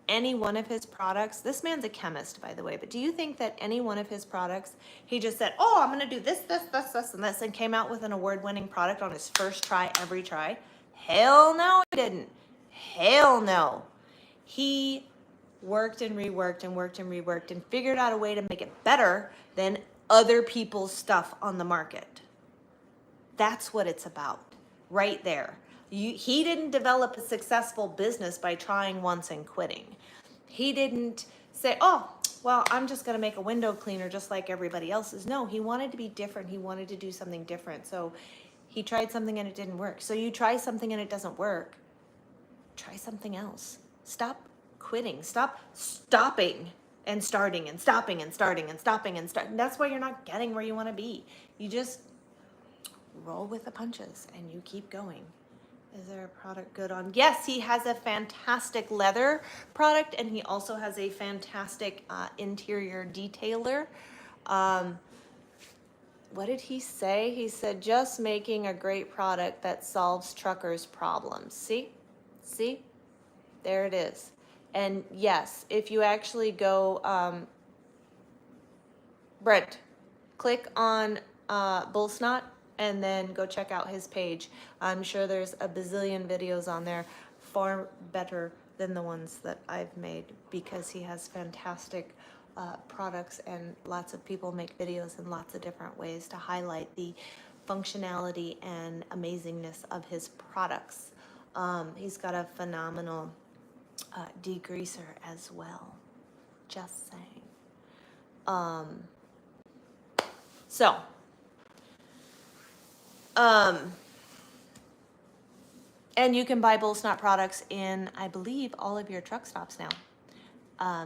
Speaker 2: any one of his products, this man's a chemist, by the way, but do you think that any one of his products, he just said, oh, I'm going to do this, and this, and came out with an award-winning product on his first try, every try? Hell no, he didn't. Hell no. He worked and reworked and worked and reworked and figured out a way to make it better than other people's stuff on the market. That's what it's about, right there. He didn't develop a successful business by trying once and quitting. He didn't say, oh, well, I'm just going to make a window cleaner just like everybody else's. No, he wanted to be different. He wanted to do something different. So he tried something and it didn't work. So you try something and it doesn't work. Try something else. Stop quitting. Stop stopping and starting and stopping and starting and stopping and starting. That's why you're not getting where you want to be. You just roll with the punches and you keep going. Is there a product good on? Yes, he has a fantastic leather product and he also has a fantastic interior detailer. What did he say? He said, just making a great product that solves truckers' problems. See? See? There it is. And yes, if you actually go, Brent, click on Bullsnot and then go check out his page. I'm sure there's a bazillion videos on there far better than the ones that I've made because he has fantastic products and lots of people make videos in lots of different ways to highlight the functionality and amazingness of his products. He's got a phenomenal degreaser as well. Just saying. And you can buy Bullsnot products in, I believe, all of your truck stops now.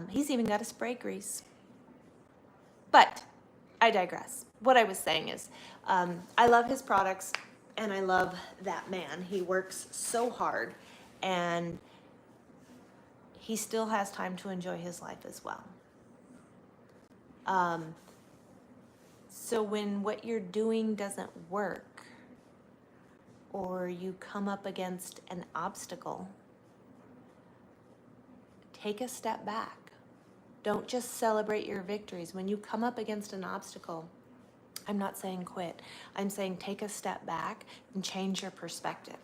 Speaker 2: He's even got a spray grease. But I digress. What I was saying is, I love his products and I love that man. He works so hard and he still has time to enjoy his life as well. So when what you're doing doesn't work, or you come up against an obstacle, take a step back. Don't just celebrate your victories. When you come up against an obstacle, I'm not saying quit. I'm saying take a step back and change your perspective.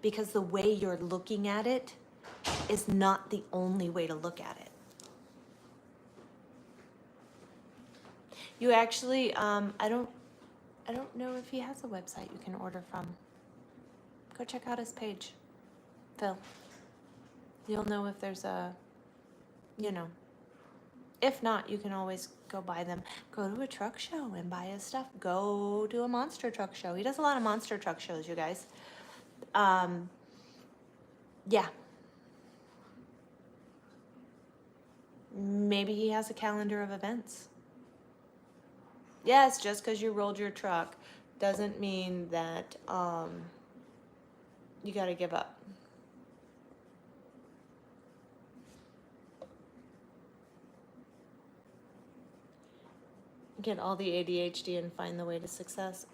Speaker 2: Because the way you're looking at it is not the only way to look at it. You actually, I don't know if he has a website you can order from. Go check out his page, Phil. You'll know if there's a, If not, you can always go buy them. Go to a truck show and buy his stuff. Go to a monster truck show. He does a lot of monster truck shows, you guys. Yeah. Maybe he has a calendar of events. Yes, just because you rolled your truck doesn't mean that you got to give up. Get all the ADHD and find the way to success.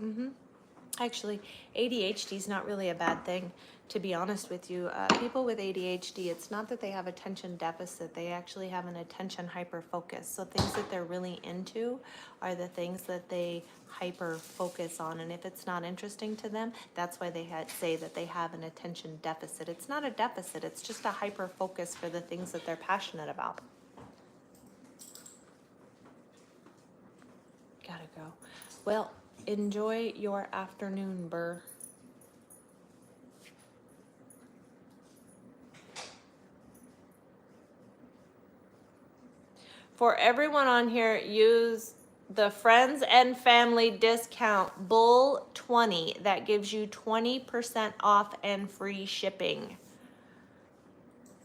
Speaker 2: Actually, ADHD is not really a bad thing, to be honest with you. People with ADHD, it's not that they have attention deficit, they actually have an attention hyper focus. So things that they're really into are the things that they hyper focus on. And if it's not interesting to them, that's why they say that they have an attention deficit. It's not a deficit, it's just a hyper focus for the things that they're passionate about. Gotta go. Well, enjoy your afternoon, Burr. For everyone on here, use the friends and family discount BULL20. That gives you 20% off and free shipping.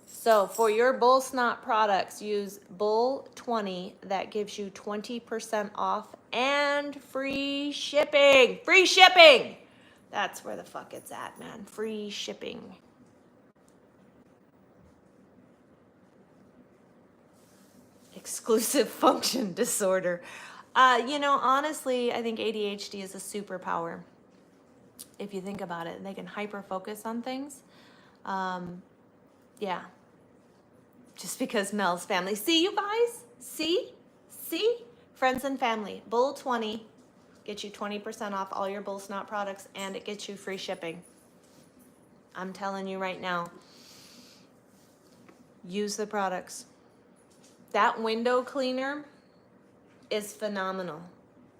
Speaker 2: So for your Bull Snot products, use BULL20. That gives you 20% off and free shipping. Free shipping! That's where the fuck it's at, man. Free shipping. Exclusive function disorder. Honestly, I think ADHD is a superpower. If you think about it, they can hyper focus on things. Yeah. Just because Mel's family. See, you guys? See? Friends and family. BULL20 gets you 20% off all your Bull Snot products, and it gets you free shipping. I'm telling you right now. Use the products. That window cleaner is phenomenal.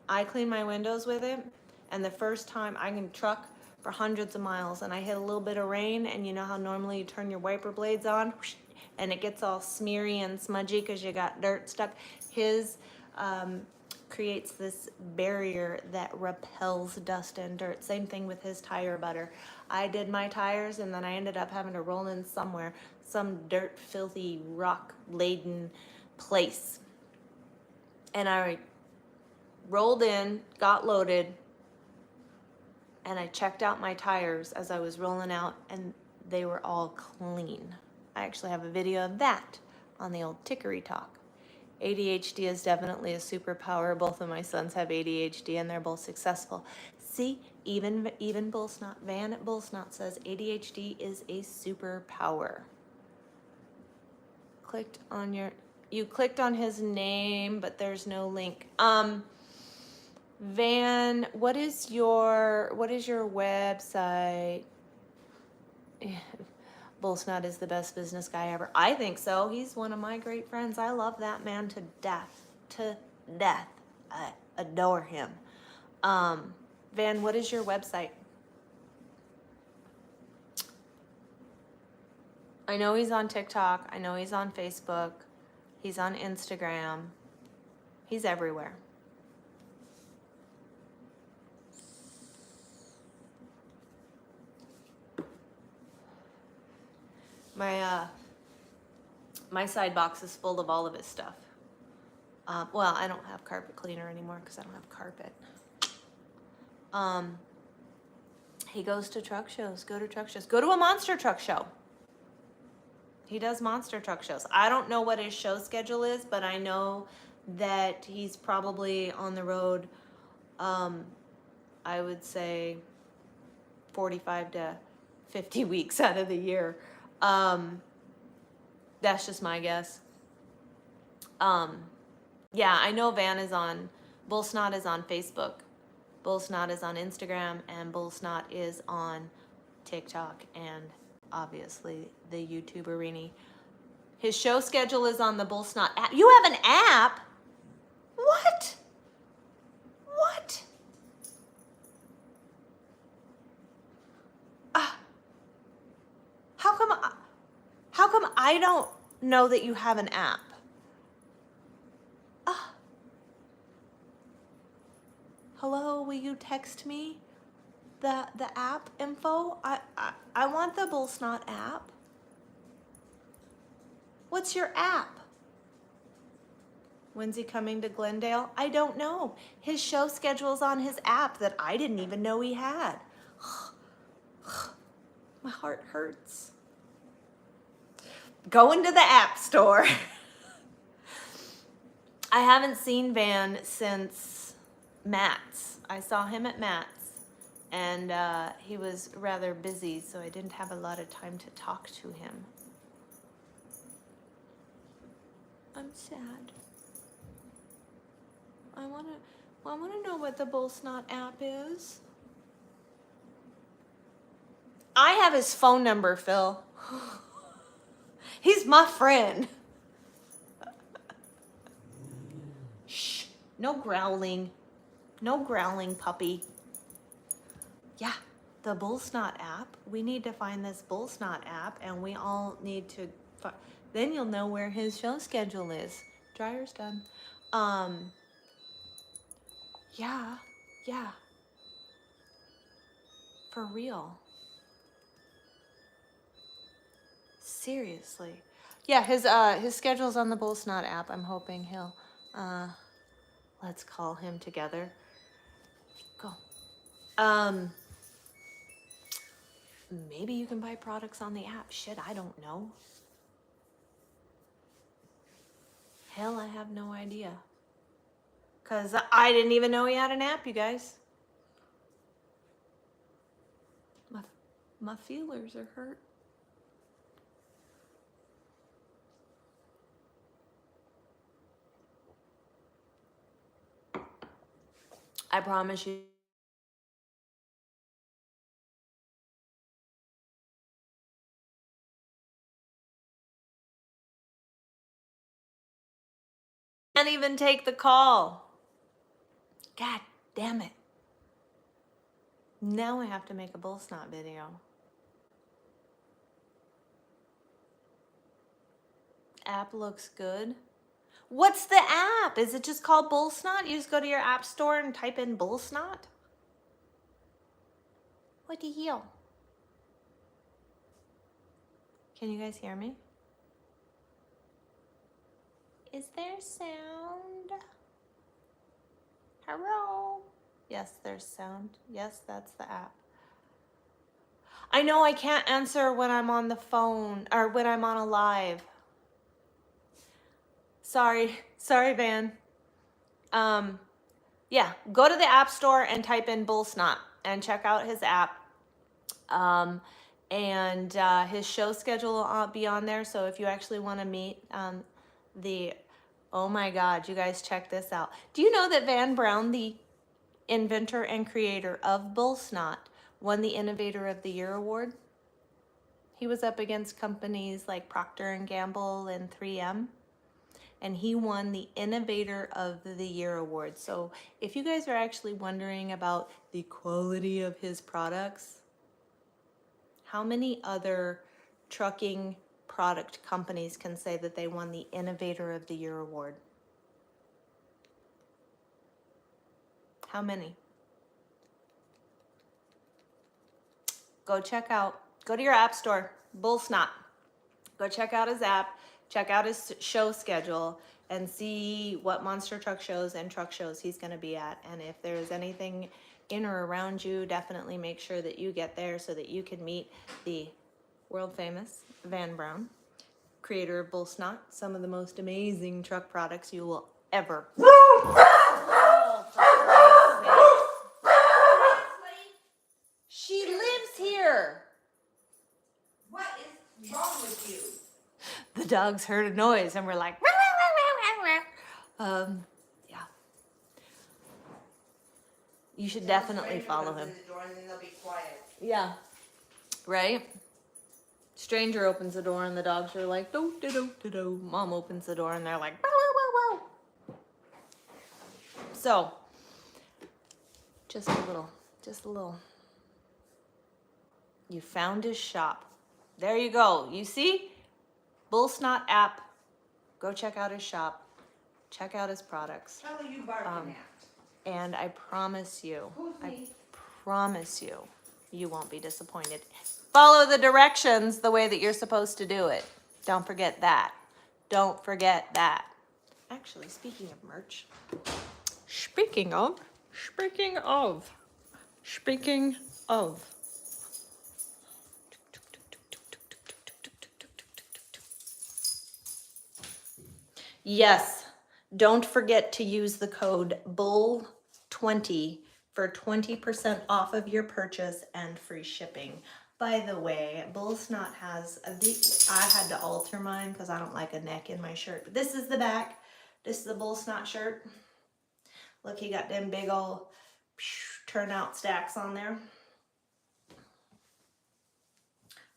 Speaker 2: I clean my windows with it, and the first time I can truck for hundreds of miles, and I hit a little bit of rain, and you know how normally you turn your wiper blades on, and it gets all smeary and smudgy because you got dirt stuck. His creates this barrier that repels dust and dirt. Same thing with his tire butter. I did my tires, and then I ended up having to roll in somewhere, some dirt, filthy, rock-laden place. And I rolled in, got loaded, and I checked out my tires as I was rolling out, and they were all clean. I actually have a video of that on the old Tickery Talk. ADHD is definitely a superpower. Both of my sons have ADHD, and they're both successful. See, even Bull Snot, Van at Bull Snot says ADHD is a superpower. You clicked on his name, but there's no link. Van, what is your website? Bull Snot is the best business guy ever. I think so. He's one of my great friends. I love that man to death. To death. I adore him. Van, what is your website? I know he's on TikTok. I know he's on Facebook. He's on Instagram. He's everywhere. My side box is full of all of his stuff. Well, I don't have carpet cleaner anymore because I don't have carpet. He goes to truck shows. Go to truck shows. Go to a monster truck show. He does monster truck shows. I don't know what his show schedule is, but I know that he's probably on the road, I would say 45 to 50 weeks out of the year. That's just my guess. Yeah, I know Van is on, Bull Snot is on Facebook. Bull Snot is on Instagram, and Bull Snot is on TikTok, and obviously the YouTube arena. His show schedule is on the Bull Snot app. You have an app? What? What? How come I don't know that you have an app? Hello, will you text me the app info? I want the Bull Snot app. What's your app? When's he coming to Glendale? I don't know. His show schedule's on his app that I didn't even know he had. My heart hurts. Go into the app store. I haven't seen Van since Matt's. I saw him at Matt's, and he was rather busy, so I didn't have a lot of time to talk to him. I'm sad. I wanna know what the Bull Snot app is. I have his phone number, Phil. He's my friend. Shh. No growling. No growling, puppy. Yeah, the Bull Snot app. We need to find this Bull Snot app, and we all need to. Then you'll know where his show schedule is. Dryer's done. Yeah. For real. Seriously. Yeah, his schedule's on the Bull Snot app. I'm hoping he'll let's call him together. Go. Maybe you can buy products on the app. Shit, I don't know. Hell, I have no idea. Cause I didn't even know he had an app, you guys. My feelers are hurt. I promise you. Can't even take the call. God damn it. Now I have to make a Bull Snot video. App looks good. What's the app? Is it just called Bull Snot? You just go to your app store and type in Bull Snot? What the hell? Can you guys hear me? Is there sound? Hello? Yes, there's sound. Yes, that's the app. I know I can't answer when I'm on the phone or when I'm on a live. Sorry, Van. Yeah, go to the app store and type in Bull Snot and check out his app. And his show schedule will be on there. So if you actually want to meet oh my God, you guys check this out. Do you know that Van Brown, the inventor and creator of Bull Snot, won the Innovator of the Year award? He was up against companies like Procter & Gamble and 3M. And he won the Innovator of the Year award. So if you guys are actually wondering about the quality of his products, how many other trucking product companies can say that they won the Innovator of the Year award? How many? Go to your app store, Bull Snot. Go check out his app, check out his show schedule, and see what monster truck shows and truck shows he's going to be at. And if there's anything in or around you, definitely make sure that you get there so that you can meet the world famous Van Brown, creator of Bull Snot, some of the most amazing truck products you will ever. She lives here.
Speaker 1: What is wrong with you?
Speaker 2: The dogs heard a noise and we're like, yeah. You should definitely follow him.
Speaker 1: And then they'll be quiet.
Speaker 2: Yeah. Right? Stranger opens the door and the dogs are like, do do do do do. Mom opens the door and they're like, wow wow wow wow. So, just a little. You found his shop. There you go. You see? Bull Snot app. Go check out his shop. Check out his products.
Speaker 1: How are you barking at?
Speaker 2: And I promise you, you won't be disappointed. Follow the directions the way that you're supposed to do it. Don't forget that. Don't forget that. Actually, speaking of merch. Speaking of. Yes, Don't forget to use the code BULL20 for 20% off of your purchase and free shipping. By the way, Bull Snot has I had to alter mine because I don't like a neck in my shirt. But this is the back. This is the Bull Snot shirt. Look, he got them big old turnout stacks on there.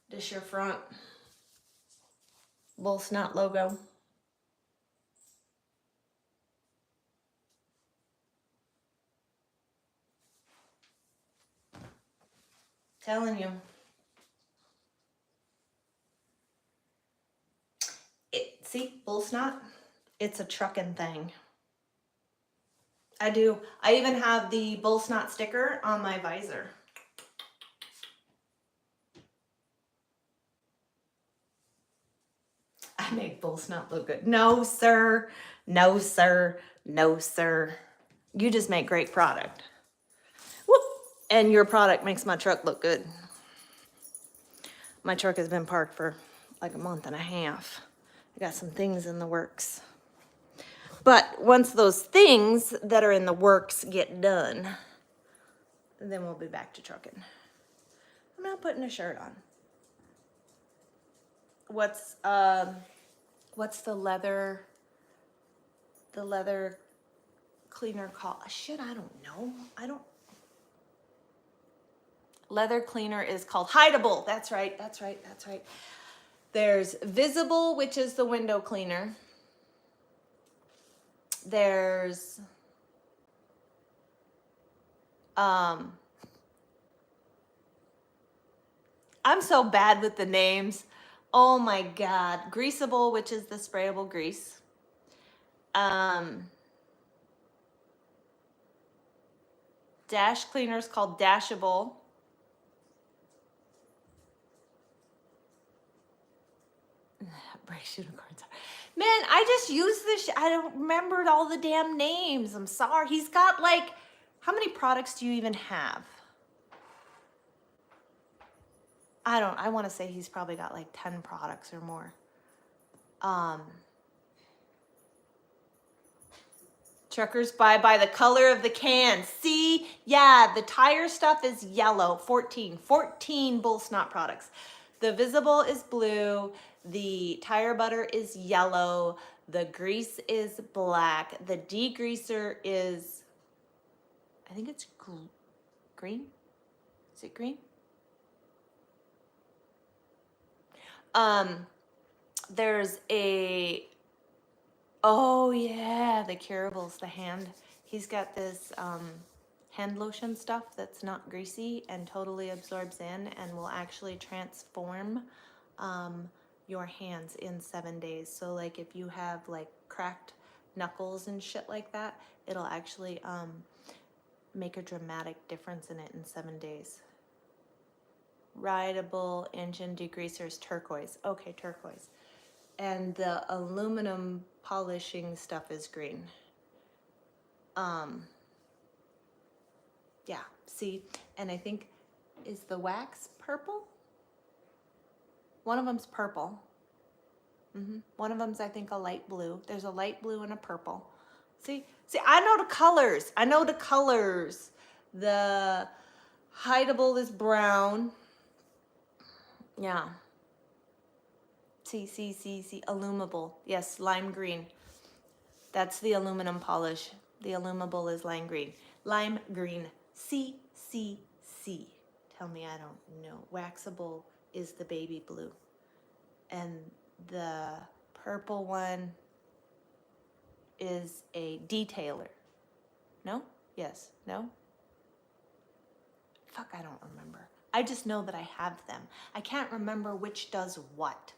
Speaker 2: This your front Bull Snot logo. Telling you. See, Bull Snot? It's a truckin' thing. I do. I even have the Bull Snot sticker on my visor. I make Bull Snot look good. No, sir. No, sir. No, sir. You just make great product. Whoop. And your product makes my truck look good. My truck has been parked for like a month and a half. I got some things in the works. But once those things that are in the works get done, then we'll be back to trucking. I'm not putting a shirt on. What's the leather cleaner called? Shit, I don't know. Leather cleaner is called Hideable. That's right. There's Visible, which is the window cleaner. There's I'm so bad with the names. Oh my God. Greasable, which is the sprayable grease. Dash cleaner is called Dashable. Brace unicorns. Man, I just used this. I don't remember all the damn names. I'm sorry. He's got like, how many products do you even have? I want to say he's probably got like 10 products or more. Truckers buy by the color of the can. See? Yeah, the tire stuff is yellow. 14 Bull Snot products. The Visible is blue. The tire butter is yellow. The grease is black. The degreaser is, I think it's green. Is it green? There's a, oh yeah, the curables, the hand. He's got this hand lotion stuff that's not greasy and totally absorbs in and will actually transform your hands in 7 days. So like if you have like cracked knuckles and shit like that, it'll actually make a dramatic difference in it in 7 days. Rideable engine degreasers, turquoise. Okay, turquoise. And the aluminum polishing stuff is green. Yeah, see, and I think, is the wax purple? One of them's purple. One of them's, I think, a light blue. There's a light blue and a purple. See, I know the colors. The Hideable is brown. Yeah. See, Illumable. Yes, lime green. That's the aluminum polish. The Illumable is lime green. Lime green. C. Tell me I don't know. Waxable is the baby blue. And the purple one is a detailer. No? Yes. No? Fuck, I don't remember. I just know that I have them. I can't remember which does what.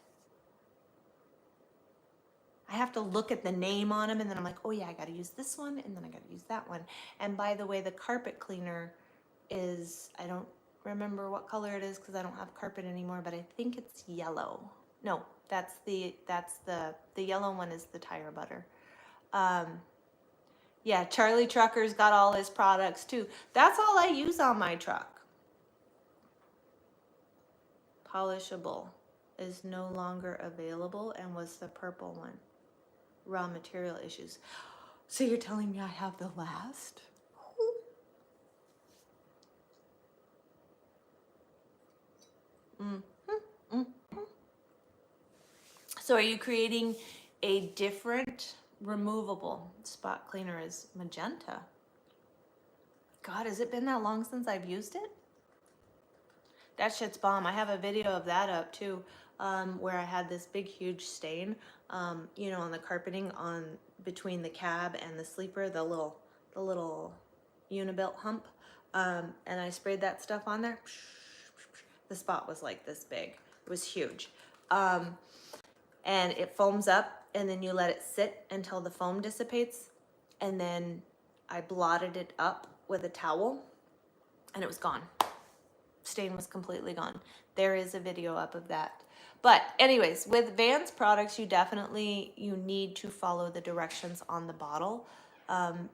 Speaker 2: I have to look at the name on them and then I'm like, oh yeah, I gotta use this one and then I gotta use that one. And by the way, the carpet cleaner is, I don't remember what color it is because I don't have carpet anymore, but I think it's yellow. No, that's the yellow one is the tire butter. Yeah, Charlie Trucker's got all his products too. That's all I use on my truck. Polishable is no longer available and was the purple one. raw material issues. So you're telling me I have the last? So are you creating a different removable spot cleaner as magenta? God, has it been that long since I've used it? That shit's bomb. I have a video of that up too, where I had this big, huge stain, you know, on the carpeting on between the cab and the sleeper, the little unibuilt hump, and I sprayed that stuff on there. The spot was like this big. It was huge, and it foams up, and then you let it sit until the foam dissipates, and then I blotted it up with a towel, and it was gone. Stain was completely gone. There is a video up of that. But anyways, with Vans products, you need to follow the directions on the bottle,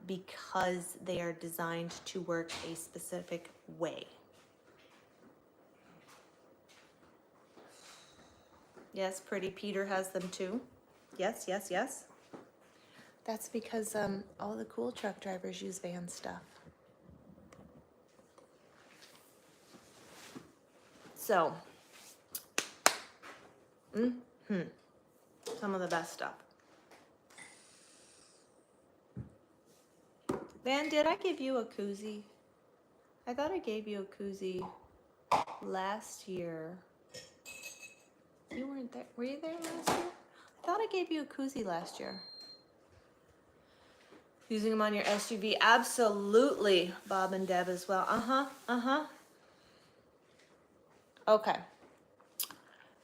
Speaker 2: because they are designed to work a specific way. Yes, Pretty Peter has them too. Yes, yes, yes. That's because all the cool truck drivers use Vans stuff. So, some of the best stuff. Van, did I give you a koozie? I thought I gave you a koozie last year. You weren't there. Were you there last year? I thought I gave you a koozie last year. Using them on your SUV? Absolutely, Bob and Deb as well. Okay.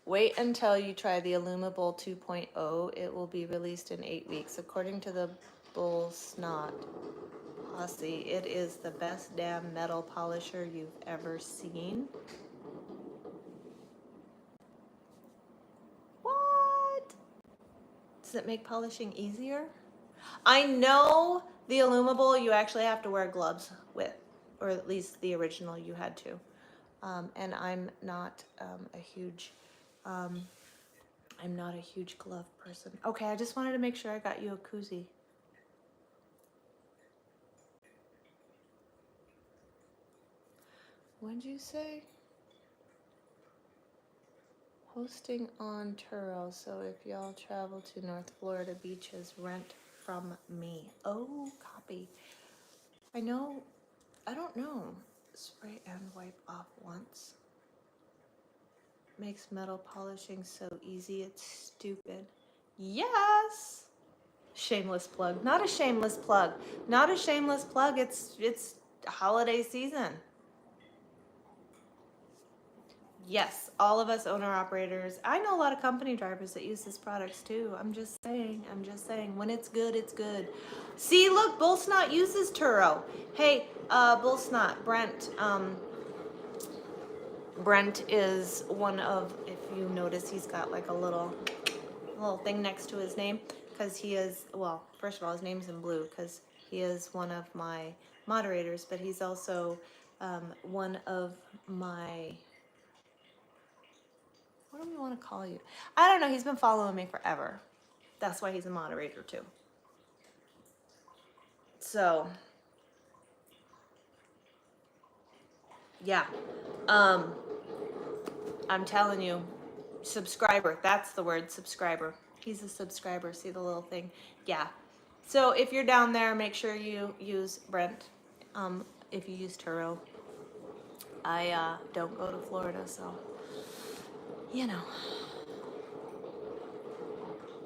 Speaker 2: Wait until you try the Illumable 2.0. It will be released in 8 weeks. According to the Bull Snot Posse, it is the best damn metal polisher you've ever seen. What? Does it make polishing easier? I know the Illumable you actually have to wear gloves with, or at least the original you had to. And I'm not a huge glove person. Okay, I just wanted to make sure I got you a koozie. What'd you say? Hosting on Turo, so if y'all travel to North Florida beaches, rent from me. Oh, copy. I know, I don't know. Spray and wipe off once. Makes metal polishing so easy, it's stupid. Yes! Shameless plug. Not a shameless plug. Not a shameless plug. It's holiday season. Yes, all of us owner-operators. I know a lot of company drivers that use this products too. I'm just saying. When it's good, it's good. See, look, Bull Snot uses Turo. Hey, Bull Snot, Brent. Brent is one of, if you notice, he's got like a little thing next to his name, because he is, well, first of all, his name's in blue because he is one of my moderators, but he's also one of my, what do we want to call you? I don't know. He's been following me forever. That's why he's a moderator too. So, yeah. I'm telling you, subscriber. That's the word, subscriber. He's a subscriber. See the little thing? Yeah. So if you're down there, make sure you use Brent. If you use Turo. I don't go to Florida, so you know.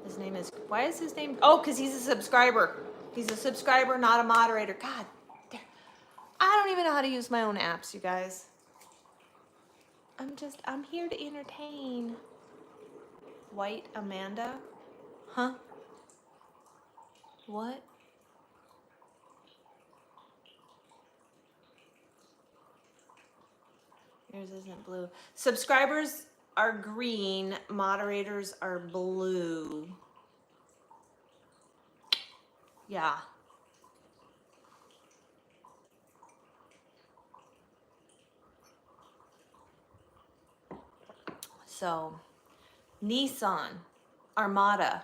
Speaker 2: His name is, why is his name? Oh, because he's a subscriber. He's a subscriber, not a moderator. God, I don't even know how to use my own apps, you guys. I'm here to entertain. White Amanda? Huh? What? Yours isn't blue. Subscribers are green, moderators are blue. Yeah. So, Nissan Armada.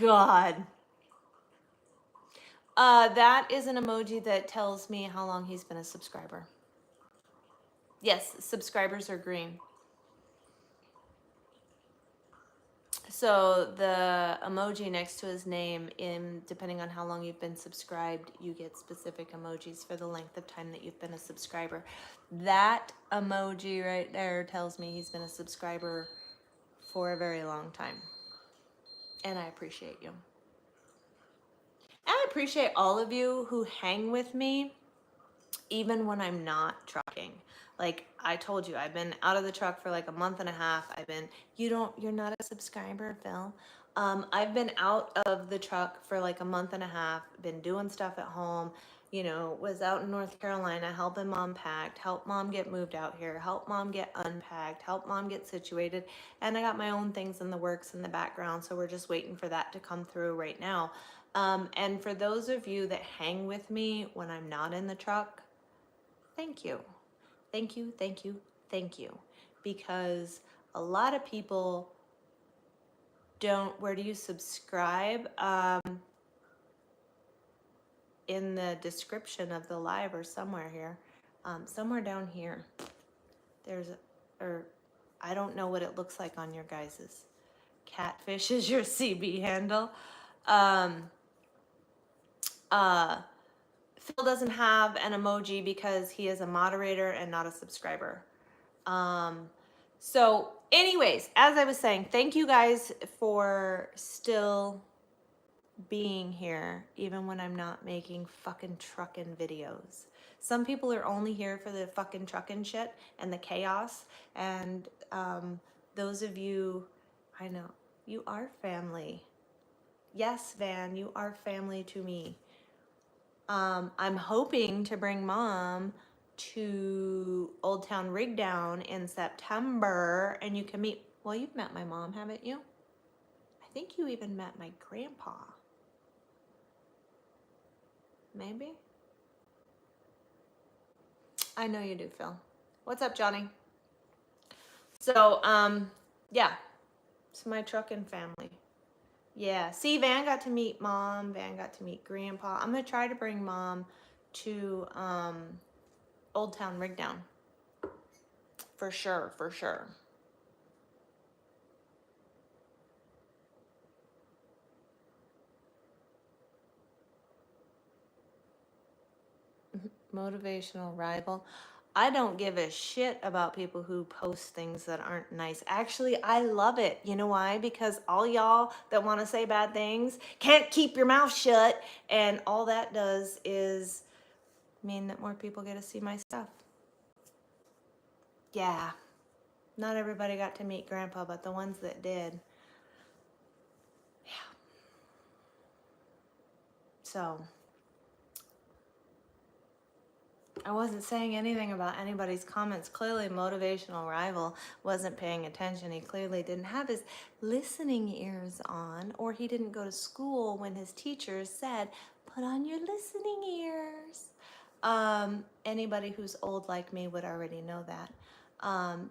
Speaker 2: God. That is an emoji that tells me how long he's been a subscriber. Yes, subscribers are green. So the emoji next to his name, depending on how long you've been subscribed, you get specific emojis for the length of time that you've been a subscriber. That emoji right there tells me he's been a subscriber for a very long time. And I appreciate you. And I appreciate all of you who hang with me even when I'm not trucking. Like I told you, I've been out of the truck for like a month and a half. You're not a subscriber, Phil. I've been out of the truck for like a month and a half, been doing stuff at home, was out in North Carolina, helping mom pack, help mom get moved out here, help mom get unpacked, help mom get situated. And I got my own things in the works in the background. So we're just waiting for that to come through right now. And for those of you that hang with me when I'm not in the truck, thank you. Thank you, thank you, thank you. Because a lot of people don't, where do you subscribe? In the description of the live or somewhere here. Somewhere down here. I don't know what it looks like on your guys's. Catfish is your CB handle. Phil doesn't have an emoji because he is a moderator and not a subscriber. So anyways, as I was saying, thank you guys for still being here, even when I'm not making fucking trucking videos. Some people are only here for the fucking trucking shit and the chaos. And those of you, I know, you are family. Yes, Van, you are family to me. I'm hoping to bring mom to Old Town Rigdown in September, and you can meet, well, you've met my mom, haven't you? I think you even met my grandpa. Maybe? I know you do, Phil. What's up, Johnny? So, yeah, it's my trucking family. Yeah, see, Van got to meet mom, Van got to meet grandpa. I'm gonna try to bring mom to Old Town Rigdown. For sure, for sure. Motivational rival. I don't give a shit about people who post things that aren't nice. Actually, I love it. You know why? Because all y'all that want to say bad things can't keep your mouth shut. And all that does is mean that more people get to see my stuff. Yeah. Not everybody got to meet Grandpa, but the ones that did. Yeah. So I wasn't saying anything about anybody's comments. Clearly, motivational rival wasn't paying attention. He clearly didn't have his listening ears on, or he didn't go to school when his teachers said, put on your listening ears. Anybody who's old like me would already know that.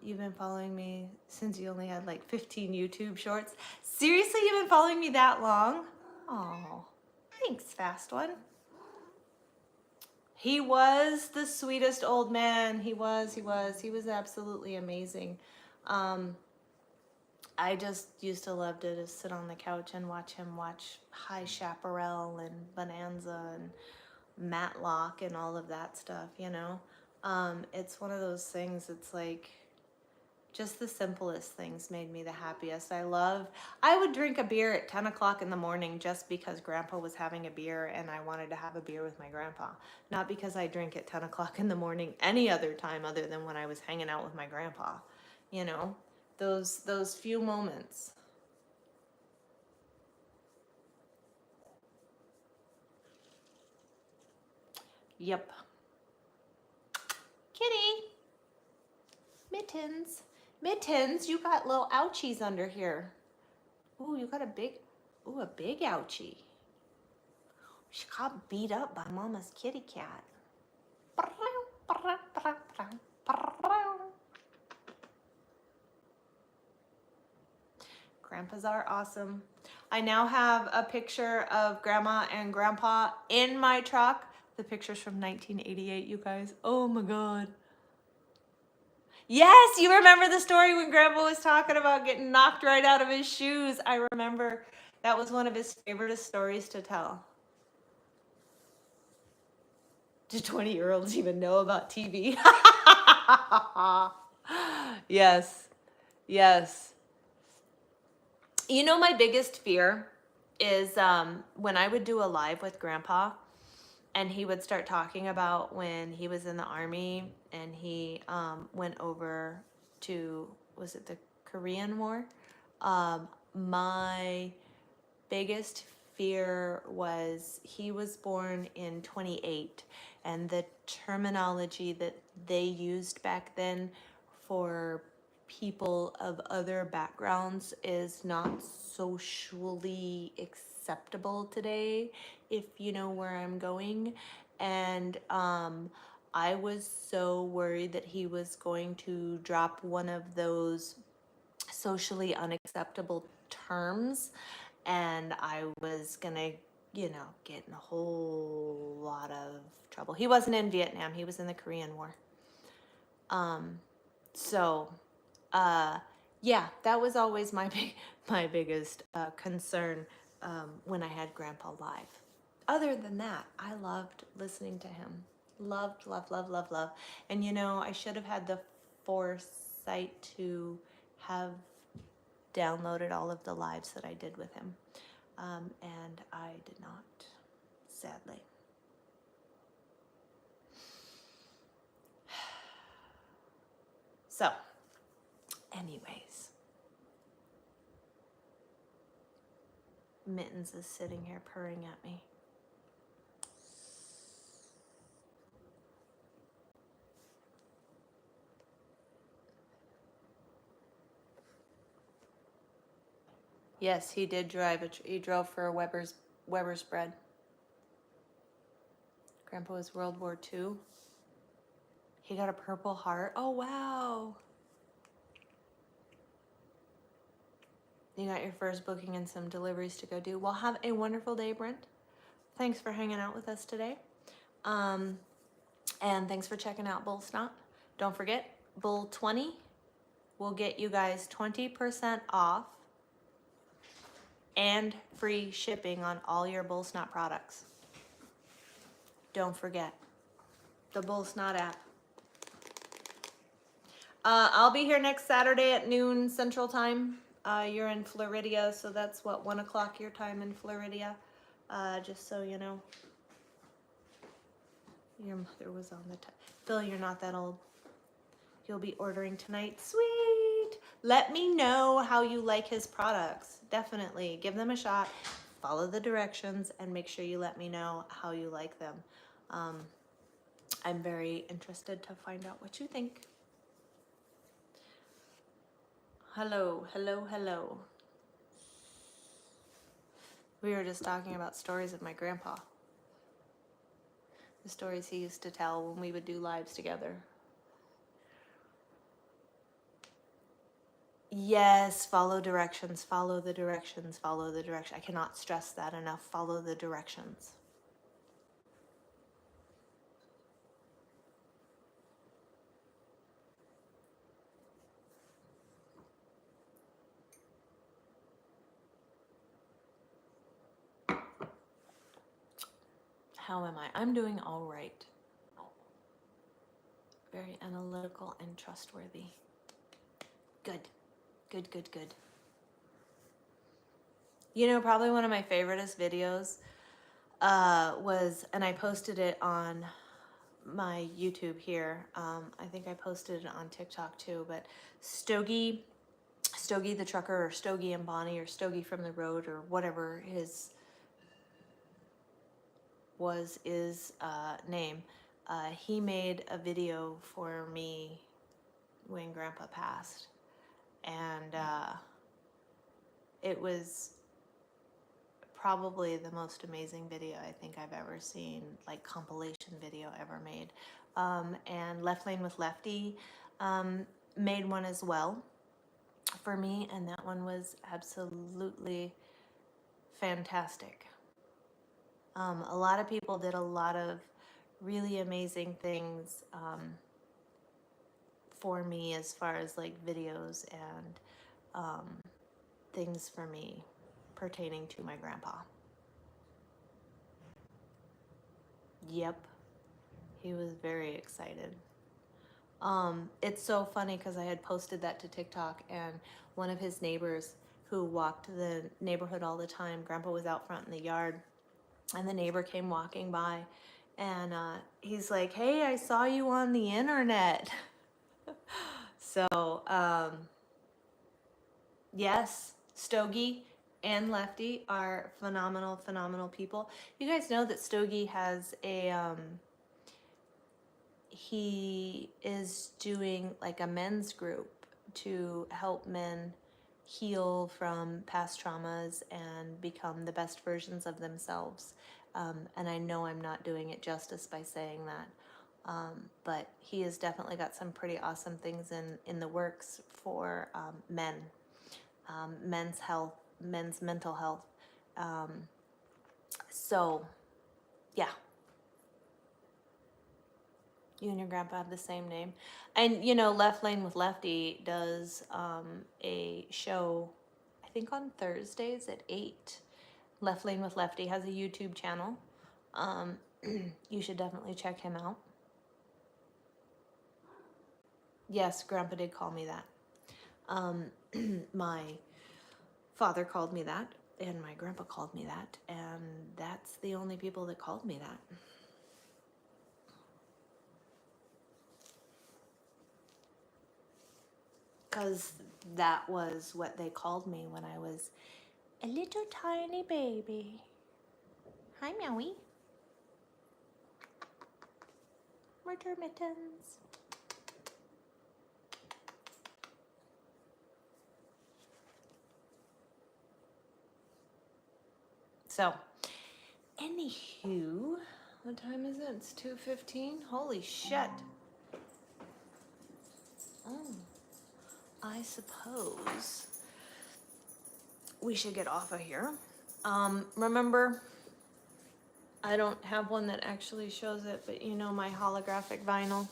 Speaker 2: You've been following me since you only had like 15 YouTube shorts. Seriously, you've been following me that long? Oh, thanks, fast one. He was the sweetest old man. He was absolutely amazing. I just used to love to just sit on the couch and watch him watch High Chaparral and Bonanza and Matlock and all of that stuff, you know? It's one of those things, it's like, just the simplest things made me the happiest. I would drink a beer at 10 o'clock in the morning just because Grandpa was having a beer and I wanted to have a beer with my grandpa. Not because I drink at 10 o'clock in the morning any other time other than when I was hanging out with my grandpa. You know, those few moments. Yep. Kitty. Mittens. Mittens, you got little ouchies under here. Ooh, you got a big ouchie. She got beat up by Mama's kitty cat. Grandpas are awesome. I now have a picture of Grandma and Grandpa in my truck. The picture's from 1988, you guys. Oh my God. Yes, you remember the story when Grandpa was talking about getting knocked right out of his shoes. I remember that was one of his favorite stories to tell. Do 20-year-olds even know about TV? Yes, yes. You know, my biggest fear is when I would do a live with Grandpa and he would start talking about when he was in the army and he went over to, was it the Korean War? My biggest fear was he was born in 28 and the terminology that they used back then for people of other backgrounds is not socially acceptable today, if you know where I'm going. And I was so worried that he was going to drop one of those socially unacceptable terms and I was gonna, get in a whole lot of trouble. He wasn't in Vietnam, he was in the Korean War. So, yeah, that was always my biggest concern when I had Grandpa live. Other than that, I loved listening to him. Loved, love, love, love, love. And I should have had the foresight to have downloaded all of the lives that I did with him. And I did not, sadly. So, anyways, Mittens is sitting here purring at me. Yes, he did drive. He drove for a Weber's bread. Grandpa was World War II. He got a Purple Heart. Oh, wow. You got your first booking and some deliveries to go do. Well, have a wonderful day, Brent. Thanks for hanging out with us today. And thanks for checking out Bull Snot. Don't forget, Bull 20 will get you guys 20% off and free shipping on all your Bull Snot products. Don't forget the Bull Snot app. I'll be here next Saturday at noon Central Time. You're in Floridia, so that's 1 o'clock your time in Floridia. Just so you know. Your mother was on the Phil, you're not that old. You'll be ordering tonight. Sweet. Let me know how you like his products. Definitely give them a shot. Follow the directions and make sure you let me know how you like them. I'm very interested to find out what you think. Hello, hello, hello. We were just talking about stories of my grandpa. The stories he used to tell when we would do lives together. Yes, follow directions, follow the directions, follow the directions. I cannot stress that enough. Follow the directions. How am I? I'm doing all right. Very analytical and trustworthy. Good. Good, good, good. Probably one of my favoriteest videos was, and I posted it on my YouTube here. I think I posted it on TikTok too, but Stogie the trucker, or Stogie and Bonnie, or Stogie from the road, or whatever his is name. He made a video for me when Grandpa passed, and it was probably the most amazing video I think I've ever seen, like compilation video ever made. And Left Lane with Lefty made one as well for me, and that one was absolutely fantastic. A lot of people did a lot of really amazing things for me as far as like videos and things for me pertaining to my grandpa. Yep, he was very excited. It's so funny because I had posted that to TikTok, and one of his neighbors who walked the neighborhood all the time, Grandpa was out front in the yard, and the neighbor came walking by, and he's like, "Hey, I saw you on the internet." So, yes, Stogie and Lefty are phenomenal, phenomenal people. You guys know that Stogie has a, he is doing like a men's group to help men heal from past traumas and become the best versions of themselves. And I know I'm not doing it justice by saying that. But he has definitely got some pretty awesome things in the works for men, men's health, men's mental health. So, yeah. You and your grandpa have the same name. And, you know, Left Lane with Lefty does a show, I think on Thursdays at 8. Left Lane with Lefty has a YouTube channel. You should definitely check him out. Yes, Grandpa did call me that. My father called me that, and my grandpa called me that, and that's the only people that called me that. Because that was what they called me when I was a little tiny baby. Hi, Meowie. Murder mittens. So, anywho, what time is it? It's 2:15. Holy shit. Oh, I suppose we should get off of here. Remember, I don't have one that actually shows it, but you know my holographic vinyl.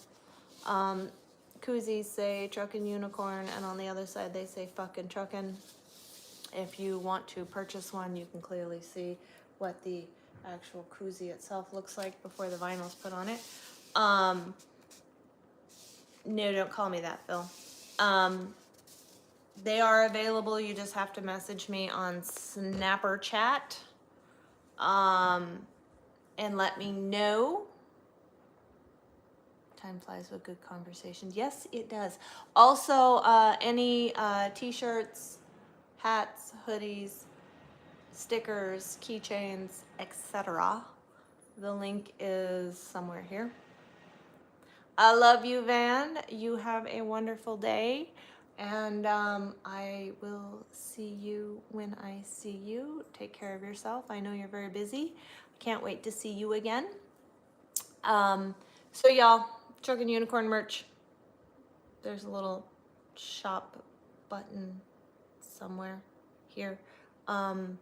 Speaker 2: Koozies say Truckin' Unicorn, and on the other side they say Fuckin' Truckin'. If you want to purchase one, you can clearly see what the actual koozie itself looks like before the vinyl's put on it. No, don't call me that, Phil. They are available. You just have to message me on Snapper Chat. And let me know. Time flies with good conversation. Yes, it does. Also, any t-shirts, hats, hoodies, stickers, keychains, etc. The link is somewhere here. I love you, Van. You have a wonderful day. And I will see you when I see you. Take care of yourself. I know you're very busy. Can't wait to see you again. So y'all, Truckin' Unicorn merch. There's a little shop button somewhere here. And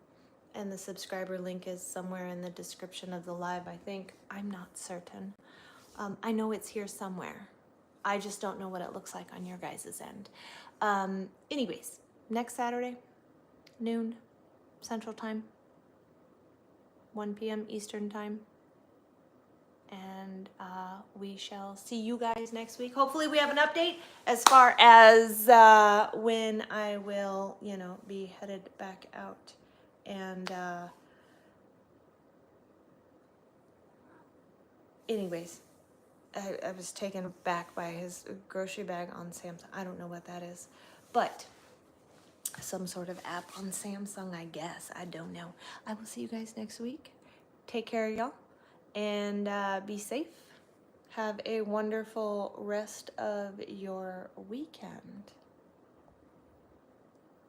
Speaker 2: the subscriber link is somewhere in the description of the live, I think. I'm not certain. I know it's here somewhere. I just don't know what it looks like on your guys' end. Anyways, next Saturday, noon, Central Time, 1 p.m. Eastern Time. And we shall see you guys next week. Hopefully we have an update as far as when I will, you know, be headed back out. And anyways, I was taken back by his grocery bag on Samsung. I don't know what that is, but some sort of app on Samsung, I guess. I don't know. I will see you guys next week. Take care, y'all, and be safe. Have a wonderful rest of your weekend.